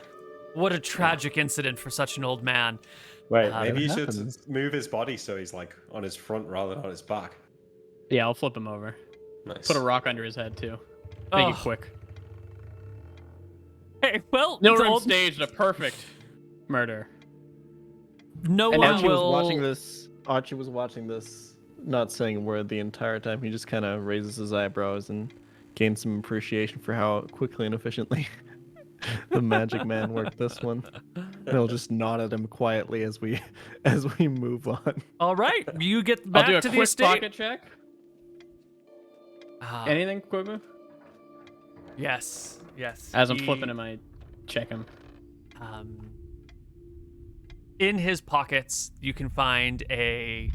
what a tragic incident for such an old man. Wait, maybe you It should happens. move his body so he's like on his front rather than on his back. Yeah, I'll flip him over. Nice. Put a rock under his head too. Make it Oh. quick. Hey, well, Nilren staged a perfect murder. no And one now Archie was will. watching this. Archie was watching this, not saying a word the entire time. He just kind of raises his eyebrows and gains some appreciation for how quickly and efficiently the magic man worked this one. And he'll just nod at him quietly as we move on. All right, you get back I'll do a to the quick estate. pocket check. Ah, Anything, Koibu? yes. As I'm He- flipping him, I check him. In his pockets, you can find a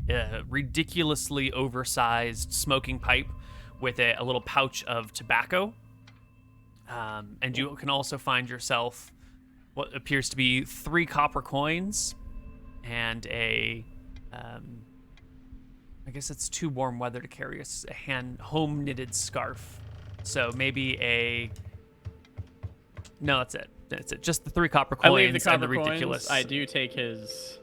ridiculously oversized smoking pipe with a little pouch of tobacco. And you can also find yourself what appears to be 3 copper coins and I guess it's too warm weather to carry a hand home knitted scarf. So maybe no, that's it. That's it. Just the 3 copper coins I leave the copper and the ridiculous coins. I do take his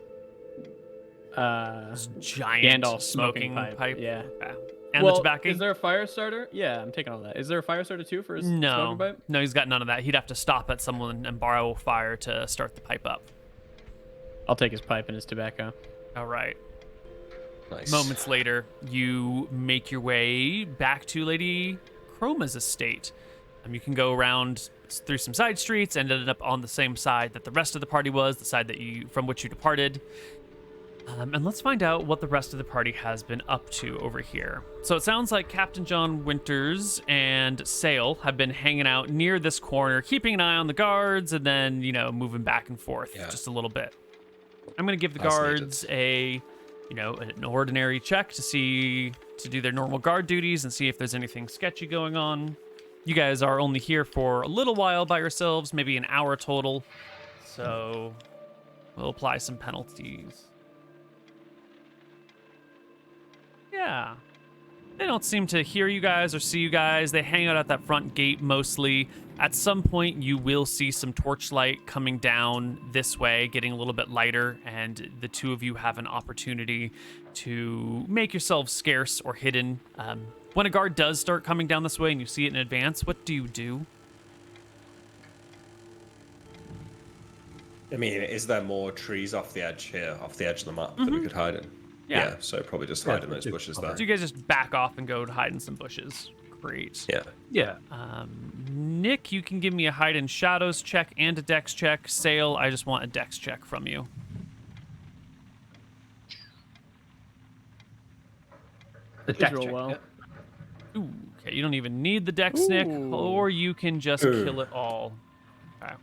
giant Gandalf smoking smoking pipe. Yeah. Okay. And the tobacco. Is there a fire starter? Yeah, I'm taking all that. Is there a fire starter too for his No, smoking pipe? no, he's got none of that. He'd have to stop at someone and borrow fire to start the pipe up. I'll take his pipe and his tobacco. All right. Nice. Moments later, you make your way back to Lady Chroma's estate. You can go around through some side streets and ended up on the same side that the rest of the party was, the side that from which you departed. And let's find out what the rest of the party has been up to over here. So it sounds like Captain John Winters and Sail have been hanging out near this corner, keeping an eye on the guards, and then, moving back and forth just a little bit. I'm going to give the guards an ordinary check to do their normal guard duties and see if there's anything sketchy going on. You guys are only here for a little while by yourselves, maybe an hour total. So we'll apply some penalties. Yeah. They don't seem to hear you guys or see you guys. They hang out at that front gate mostly. At some point, you will see some torchlight coming down this way, getting a little bit lighter, and the two of you have an opportunity to make yourselves scarce or hidden. When a guard does start coming down this way and you see it in advance, what do you do? I mean, is there more trees off the edge here, off the edge of the map that we could hide in? Yeah. So probably just hide in those bushes there. So you guys just back off and go to hide in some bushes. Great. Yeah. Yeah. Nick, you can give me a hide in shadows check and a dex check. Sail, I just want a dex check from you. The deck roll check, well. yeah. Ooh, okay, you don't even need the dex, Nick, or you can just kill it all. Okay.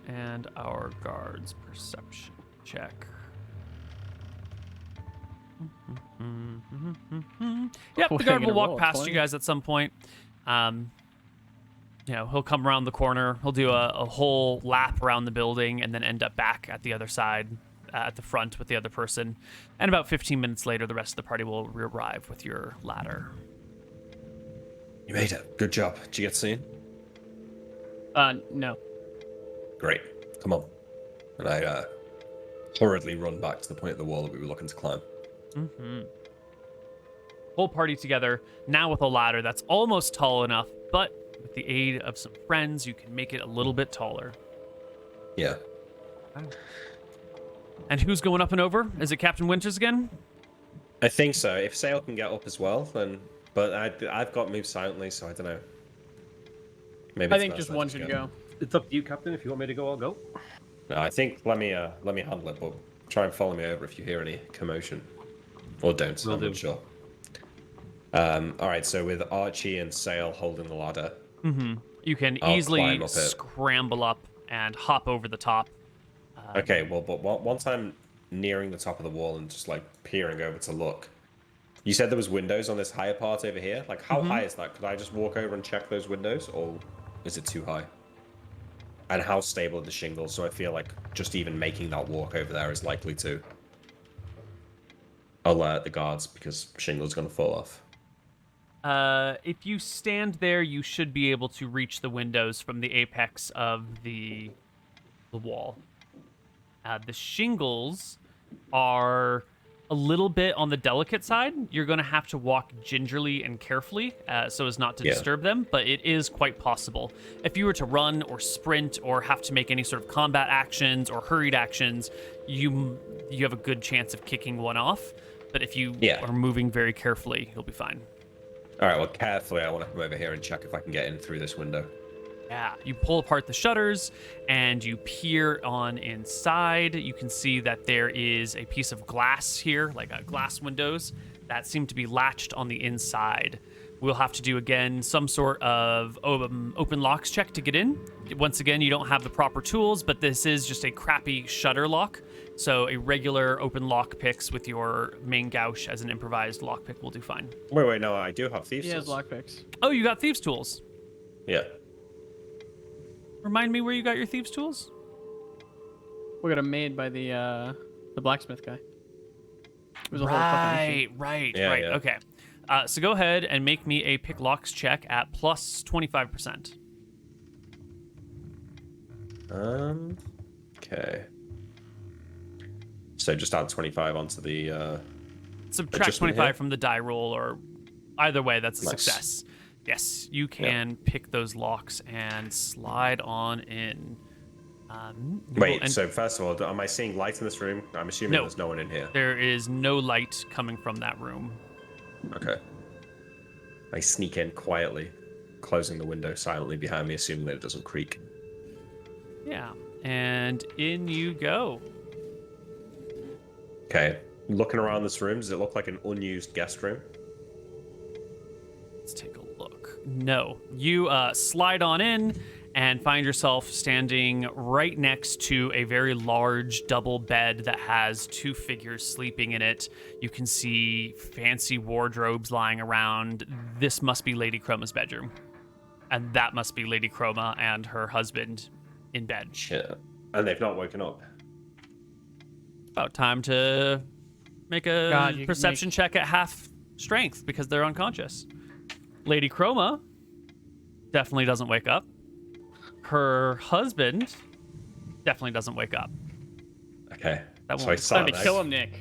And our guard's perception check. Yep, Oh, the guard you're will gonna walk roll a past 20? you guys at some point. He'll come around the corner. He'll do a whole lap around the building and then end up back at the other side, at the front with the other person. And about 15 minutes later, the rest of the party will arrive with your ladder. You made it. Good job. Did you get seen? No. Great. Come on. And I hurriedly run back to the point of the wall that we were looking to climb. Whole party together, now with a ladder that's almost tall enough, but with the aid of some friends, you can make it a little bit taller. Yeah. And who's going up and over? Is it Captain Winters again? I think so. If Sail can get up as well, then... But I've got moved silently, so I don't know. Maybe I it's think best just I one should go. It's up to you, Captain. If you want me to go, I'll go. No, I think let me handle it, but try and follow me over if you hear any commotion. Or don't, Will I'm do. not sure. Alright, so with Archie and Sail holding the ladder, You can I'll easily climb up it. scramble up and hop over the top. okay, well, but once I'm nearing the top of the wall and just like peering over to look, you said there was windows on this higher part over here. Like, how high is that? Could I just walk over and check those windows, or is it too high? And how stable are the shingles? So I feel like just even making that walk over there is likely to alert the guards because shingles going to fall off. If you stand there, you should be able to reach the windows from the apex of the wall. The shingles are a little bit on the delicate side. You're going to have to walk gingerly and carefully so as not to disturb them, but it is quite possible. If you were to run or sprint or have to make any sort of combat actions or hurried actions, you have a good chance of kicking one off. But if you are moving very carefully, you'll be fine. All right, well, carefully, I want to come over here and check if I can get in through this window. Yeah, you pull apart the shutters and you peer on inside. You can see that there is a piece of glass here, like glass windows, that seem to be latched on the inside. We'll have to do, again, some sort of open locks check to get in. Once again, you don't have the proper tools, but this is just a crappy shutter lock. So a regular open lock picks with your main gouge as an improvised lock pick will do fine. Wait, no, I do have thieves' He has tools. lockpicks. Oh, you got thieves' tools. Yeah. Remind me where you got your thieves' tools? We got them made by the blacksmith guy. It was a whole fucking issue. Right. Yeah. Okay. So go ahead and make me a pick locks check at plus 25%. Okay. So just add 25 onto the... Subtract adjustment 25 here? from the die roll, or either way, that's a Nice. success. Yes, you can pick those locks and slide on in. You will Wait, en- so first of all, am I seeing light in this room? I'm assuming No. there's no one in here. There is no light coming from that room. Okay. I sneak in quietly, closing the window silently behind me, assuming that it doesn't creak. Yeah, and in you go. Okay. Looking around this room, does it look like an unused guest room? Let's take a look. No, you slide on in and find yourself standing right next to a very large double bed that has two figures sleeping in it. You can see fancy wardrobes lying around. This must be Lady Chroma's bedroom. And that must be Lady Chroma and her husband in bed. Shit. And they've not woken up. About time to Make a God, you perception check at half strength because they're unconscious. Lady Chroma definitely doesn't wake up. Her husband definitely doesn't wake up. Okay. That So I won't. saw Time to kill him, Nick.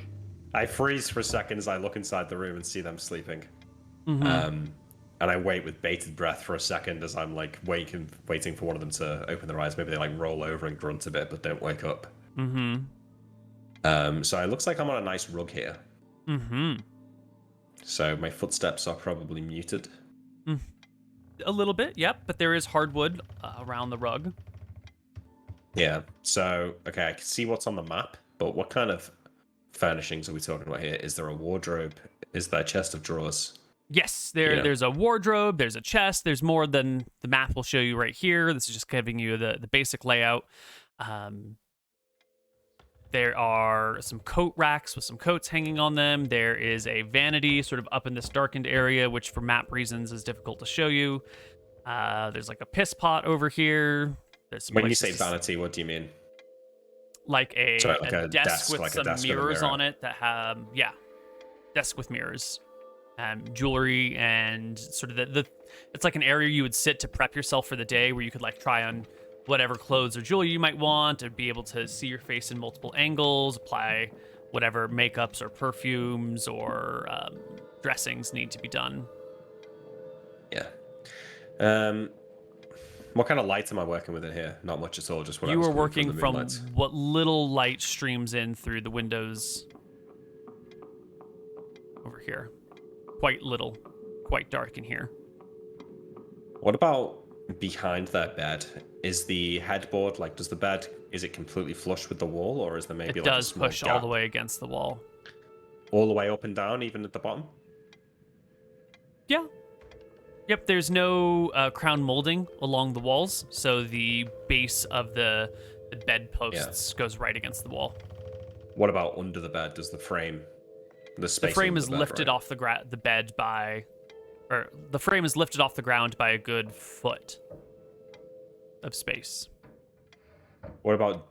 I freeze for a second as I look inside the room and see them sleeping. Mm-hmm. And I wait with bated breath for a second as I'm like waiting for one of them to open their eyes. Maybe they like roll over and grunt a bit, but don't wake up. Mm-hmm. So it looks like I'm on a nice rug here. Mm-hmm. So my footsteps are probably muted. A little bit, yep, but there is hardwood around the rug. Yeah. So, okay, I can see what's on the map, but what kind of furnishings are we talking about here? Is there a wardrobe? Is there a chest of drawers? Yes, there's a wardrobe, there's a chest, there's more than the map will show you right here. This is just giving you the basic layout. There are some coat racks with some coats hanging on them. There is a vanity sort of up in this darkened area, which for map reasons is difficult to show you. There's like a piss pot over here. There's some When you say places vanity, what do you mean? like a desk with like a some desk with a mirrors mirror. on it that have, desk with mirrors. Jewelry and sort of the it's like an area you would sit to prep yourself for the day where you could like try on whatever clothes or jewelry you might want and be able to see your face in multiple angles, apply whatever makeups or perfumes or dressings need to be done. Yeah. What kind of lights am I working with in here? Not much at all, just what You was are coming working the from moonlight. what little light streams in through the windows over here. Quite little, quite dark in here. What about behind that bed? Is the headboard like? Does the bed? Is it completely flush with the wall, or is there maybe It like does a small push gap all the way against the wall. all the way up and down, even at the bottom? Yeah. Yep, there's no crown molding along the walls, so the base of the bed posts goes right against the wall. What about under the bed? Does the frame, the space? The frame under is the bed, lifted right? off the bed by, or the frame is lifted off the ground by a good foot of space. What about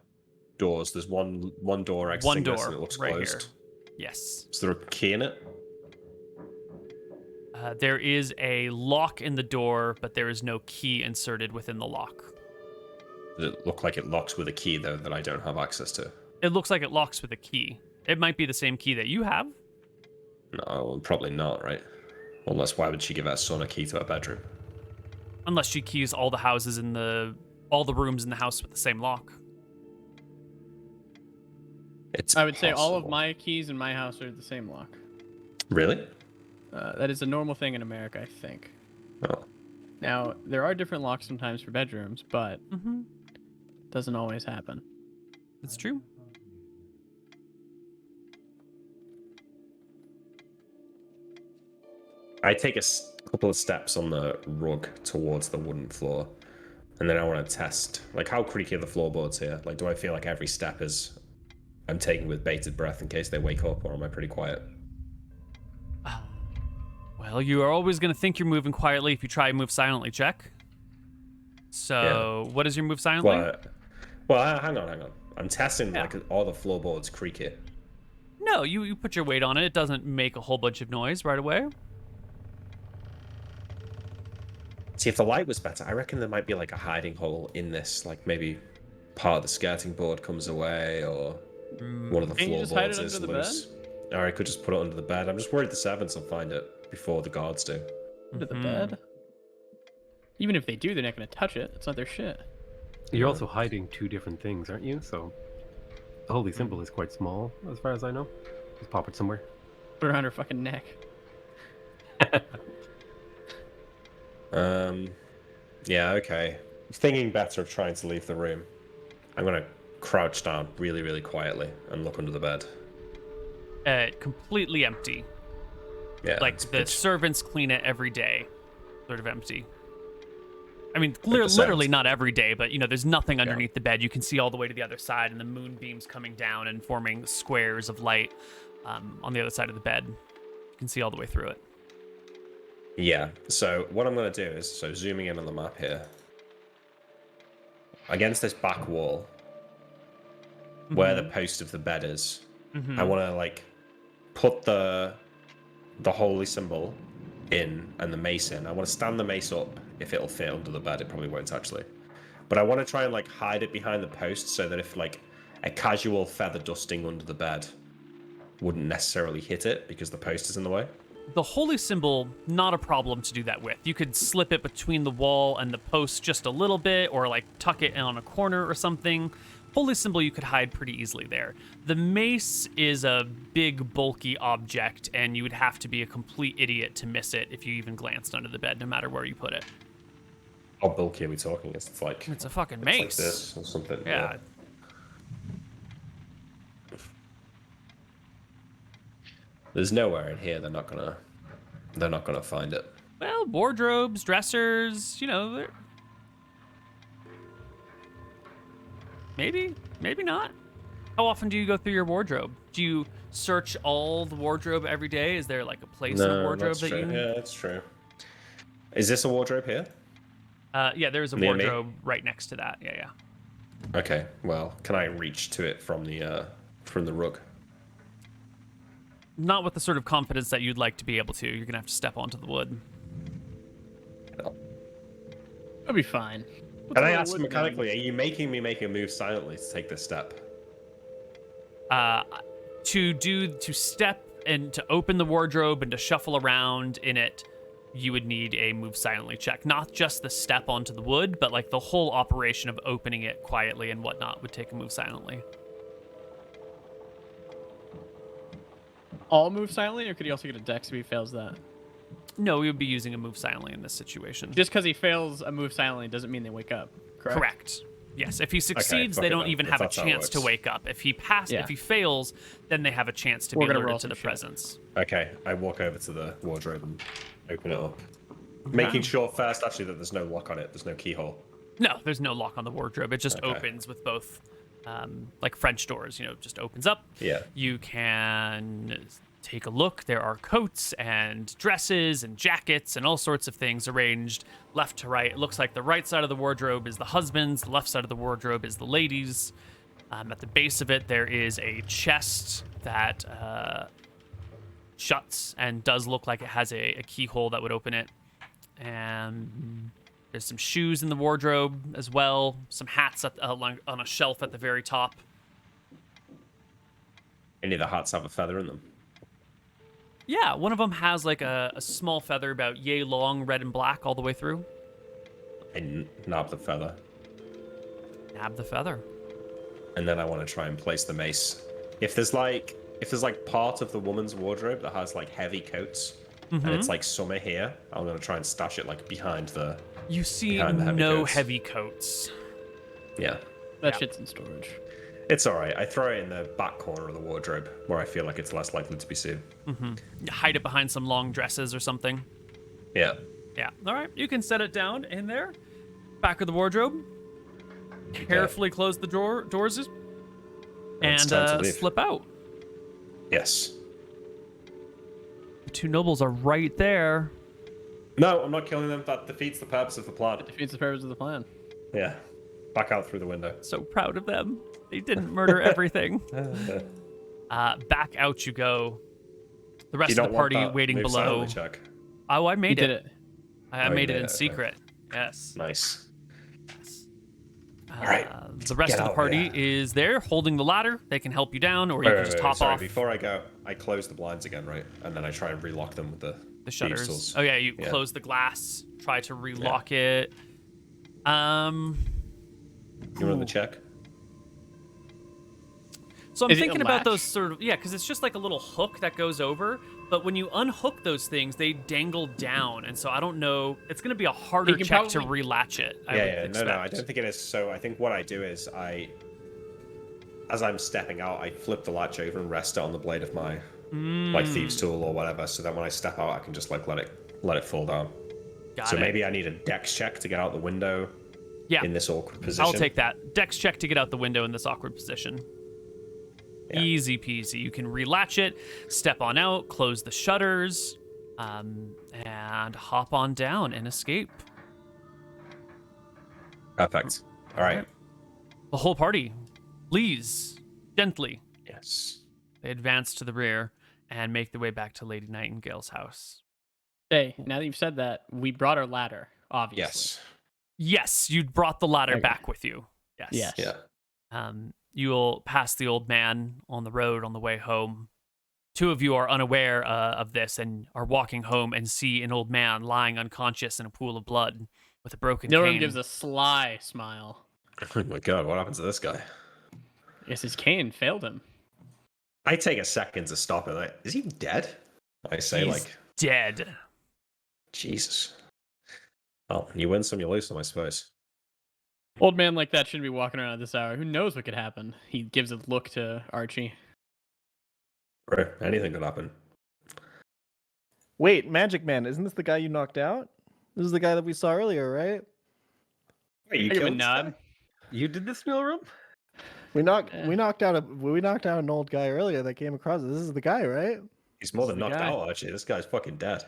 doors? There's one door exiting One this door and it looks right closed. here. Yes. Is there a key in it? There is a lock in the door, but there is no key inserted within the lock. Does it look like it locks with a key though that I don't have access to? It looks like it locks with a key. It might be the same key that you have. No, probably not, right? Unless why would she give her son a key to her bedroom? Unless she keys all the houses all the rooms in the house with the same lock. It's I would say all of possible. my keys in my house are the same lock. Really? That is a normal thing in America, I think. Oh. Now, there are different locks sometimes for bedrooms, but it doesn't always happen. It's true. I take a couple of steps on the rug towards the wooden floor, and then I want to test, like, how creaky are the floorboards here? Like, do I feel like every step is I'm taking with bated breath in case they wake up, or am I pretty quiet? Well, you are always going to think you're moving quietly if you try to move silently, check. So, what is your move silently? Well, hang on. I'm testing, like, all the floorboards creaky. No, you put your weight on it. It doesn't make a whole bunch of noise right away. See, if the light was better, I reckon there might be, like, a hiding hole in this. Like, maybe part of the skirting board comes away, or one of the Can't you just hide floorboards it is under the loose. Or I could just put it under the bed. I'm just worried the servants will find it before the guards do. Under the bed? Even if they do, they're not going to touch it. It's not their shit. You're also hiding two different things, aren't you? So the holy symbol is quite small, as far as I know. Just pop it somewhere. Put it around her fucking neck. Yeah, okay. Thinking better of trying to leave the room. I'm gonna crouch down really, really quietly and look under the bed. Completely empty. Yeah. Like it's the pitch- servants clean it every day. Sort of empty. I mean, the servants- literally not every day, but there's nothing underneath the bed. You can see all the way to the other side, and the moonbeams coming down and forming squares of light on the other side of the bed. You can see all the way through it. Yeah. So what I'm gonna do is, zooming in on the map here, against this back wall, where the post of the bed is, I want to like put the holy symbol in and the mace in. I want to stand the mace up. If it'll fit under the bed, it probably won't actually. But I want to try and like hide it behind the post so that if like a casual feather dusting under the bed wouldn't necessarily hit it because the post is in the way. The holy symbol, not a problem to do that with. You could slip it between the wall and the post just a little bit, or like tuck it on a corner or something. Holy symbol you could hide pretty easily there. The mace is a big, bulky object, and you would have to be a complete idiot to miss it if you even glanced under the bed, no matter where you put it. How bulky are we talking? It's like It's a fucking it's mace. like this or something. Yeah. There's nowhere in here they're not gonna find it. Well, wardrobes, dressers, you know, maybe not. How often do you go through your wardrobe? Do you search all the wardrobe every day? Is there like a place in the wardrobe that's that true. you? Yeah, that's true. Is this a wardrobe here? Yeah, there's a Near me? wardrobe right next to that. Yeah. Okay. Well, can I reach to it from the rug? Not with the sort of confidence that you'd like to be able to. You're gonna have to step onto the wood. That'll be fine. Can I ask mechanically? Are you making me make a move silently to take this step? To step and to open the wardrobe and to shuffle around in it, you would need a move silently check. Not just the step onto the wood, but like the whole operation of opening it quietly and whatnot would take a move silently. All move silently, or could he also get a dex if he fails that? No, we would be using a move silently in this situation. Just because he fails a move silently doesn't mean they wake up. Correct. Yes, if he succeeds, they okay don't then, even if have a that's how it chance to works. wake up. If he fails, then they have a chance to We're be gonna alerted roll to some the shit. presence. Okay, I walk over to the wardrobe and open it up, making sure first actually that there's no lock on it. There's no keyhole. No, there's no lock on the wardrobe. It just Okay. opens with both, like French doors. You know, it just opens up. Yeah. You can take a look. There are coats and dresses and jackets and all sorts of things arranged left to right. It looks like the right side of the wardrobe is the husband's, the left side of the wardrobe is the lady's. At the base of it, there is a chest that shuts and does look like it has a keyhole that would open it. And there's some shoes in the wardrobe as well. Some hats on a shelf at the very top. Any of the hats have a feather in them? Yeah, one of them has like a small feather about yay long, red and black all the way through. I nab the feather, Nab the feather. and then I want to try and place the mace. If there's like part of the woman's wardrobe that has like heavy coats, and it's like summer here, I'm gonna try and stash it like behind the. You see Behind the heavy no coats. heavy coats. Yeah, That shit's in storage. it's all right. I throw it in the back corner of the wardrobe where I feel like it's less likely to be seen. You hide it behind some long dresses or something. Yeah. Yeah. All right. You can set it down in there. Back of the wardrobe. Carefully close the doors and It's time to leave. slip out. Yes. The two nobles are right there. No, I'm not killing them. That defeats the purpose of the plan. Defeats the purpose of the plan. Yeah. Back out through the window. So proud of them. They didn't murder everything. Back out you go. The rest You of don't the want party that waiting move below. silently check. Oh, I He made did it. it. I Oh, you made it made in it, okay. secret. Yes. Nice. right. The rest Get of the out party there. is there holding the ladder. They can help you down, or you can just hop sorry, off Before I go, I close the blinds again, right? And then I try and relock them with the the thieves' shutters. tools. Oh yeah, you Yeah. close the glass, try to relock it. You run the check? So I'm Is it a thinking about latch? those sort of because it's just like a little hook that goes over. But when you unhook those things, they dangle down, and so I don't know. It's going to be a harder You can check to probably- relatch it. I Yeah, would yeah. No, expect. no, I don't think it is. So I think what I do is as I'm stepping out, I flip the latch over and rest it on the blade of my like thieves' tool or whatever, so that when I step out, I can just like let it fall down. Got So it. maybe I need a dex check to get out the window Yeah, in this awkward position. I'll take that. Dex check to get out the window in this awkward position. Yeah. Easy peasy. You can relatch it, step on out, close the shutters, and hop on down and escape. Perfect. All right. The whole party, please, gently. Yes. They advance to the rear, and make their way back to Lady Nightingale's house. Hey, now that you've said that, we brought our ladder, obviously. Yes. Yes, you brought the ladder Okay. back with you. Yes. Yes. Yeah. You'll pass the old man on the road on the way home. Two of you are unaware of this and are walking home and see an old man lying unconscious in a pool of blood with a broken Dylan cane. gives a sly smile. Oh my god, what happened to this guy? Yes, his cane failed him. I take a second to stop it. Like, is he dead? I say, He's dead. Jesus. Well, you win some, you lose some, I suppose. Old man like that shouldn't be walking around at this hour. Who knows what could happen? He gives a look to Archie. Right, anything could happen. Wait, Magic Man, isn't this the guy you knocked out? This is the guy that we saw earlier, right? Wait, you I give a killed this nod. guy? You did this, Milram? We knocked out an old guy earlier that came across us. This is the guy, right? He's more This than is the knocked guy. out, actually. This guy's fucking dead.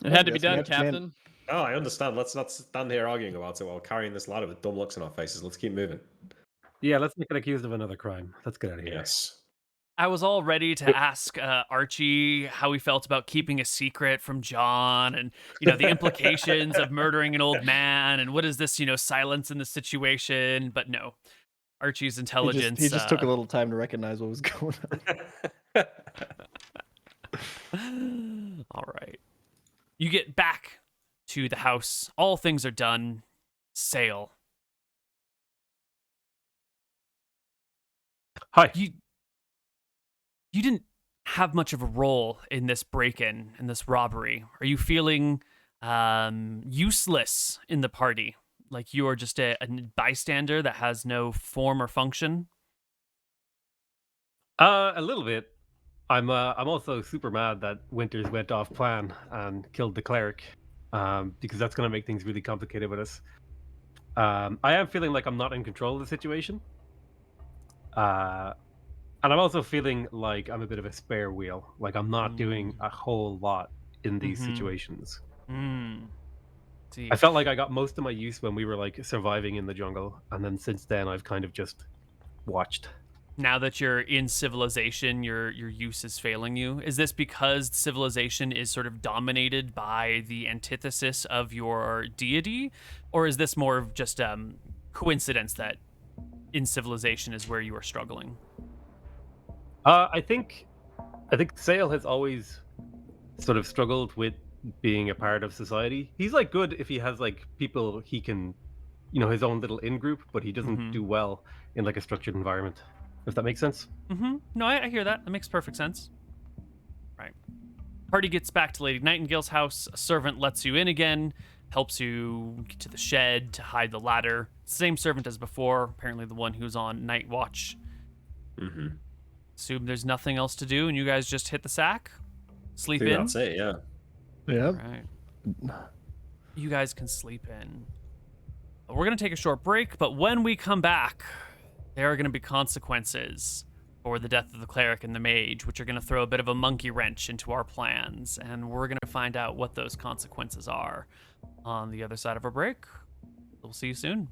It had to be Yes, done, Magic Man. Captain. Oh, I understand. Let's not stand here arguing about it while carrying this ladder with dumb looks on our faces. Let's keep moving. Yeah, let's make it accused of another crime. Let's get out of here. Yes. I was all ready to ask Archie how he felt about keeping a secret from John and, the implications of murdering an old man and what is this, silence in the situation. But no, Archie's intelligence. He just took a little time to recognize what was going on. All right. You get back to the house. All things are done. Sail. Hi. You didn't have much of a role in this break-in, in this robbery. Are you feeling useless in the party? Like you are just a bystander that has no form or function? A little bit. I'm also super mad that Winters went off plan and killed the cleric, because that's going to make things really complicated with us. I am feeling like I'm not in control of the situation. And I'm also feeling like I'm a bit of a spare wheel. Like I'm not doing a whole lot in these situations. See. I felt like I got most of my use when we were like surviving in the jungle, and then since then I've kind of just watched. Now that you're in civilization, your use is failing you. Is this because civilization is sort of dominated by the antithesis of your deity, or is this more of just coincidence that in civilization is where you are struggling? I think Sale has always sort of struggled with being a part of society. He's like good if he has like people he can, his own little in group, but he doesn't do well in like a structured environment. If that makes sense. No, I hear that. That makes perfect sense. Right. Party gets back to Lady Nightingale's house. A servant lets you in again, helps you get to the shed to hide the ladder. Same servant as before, apparently the one who's on night watch. Assume there's nothing else to do, and you guys just hit the sack, sleep in. That's it, yeah. Yeah. Right. You guys can sleep in. We're gonna take a short break, but when we come back, there are gonna be consequences for the death of the cleric and the mage, which are gonna throw a bit of a monkey wrench into our plans, and we're gonna find out what those consequences are on the other side of our break. We'll see you soon.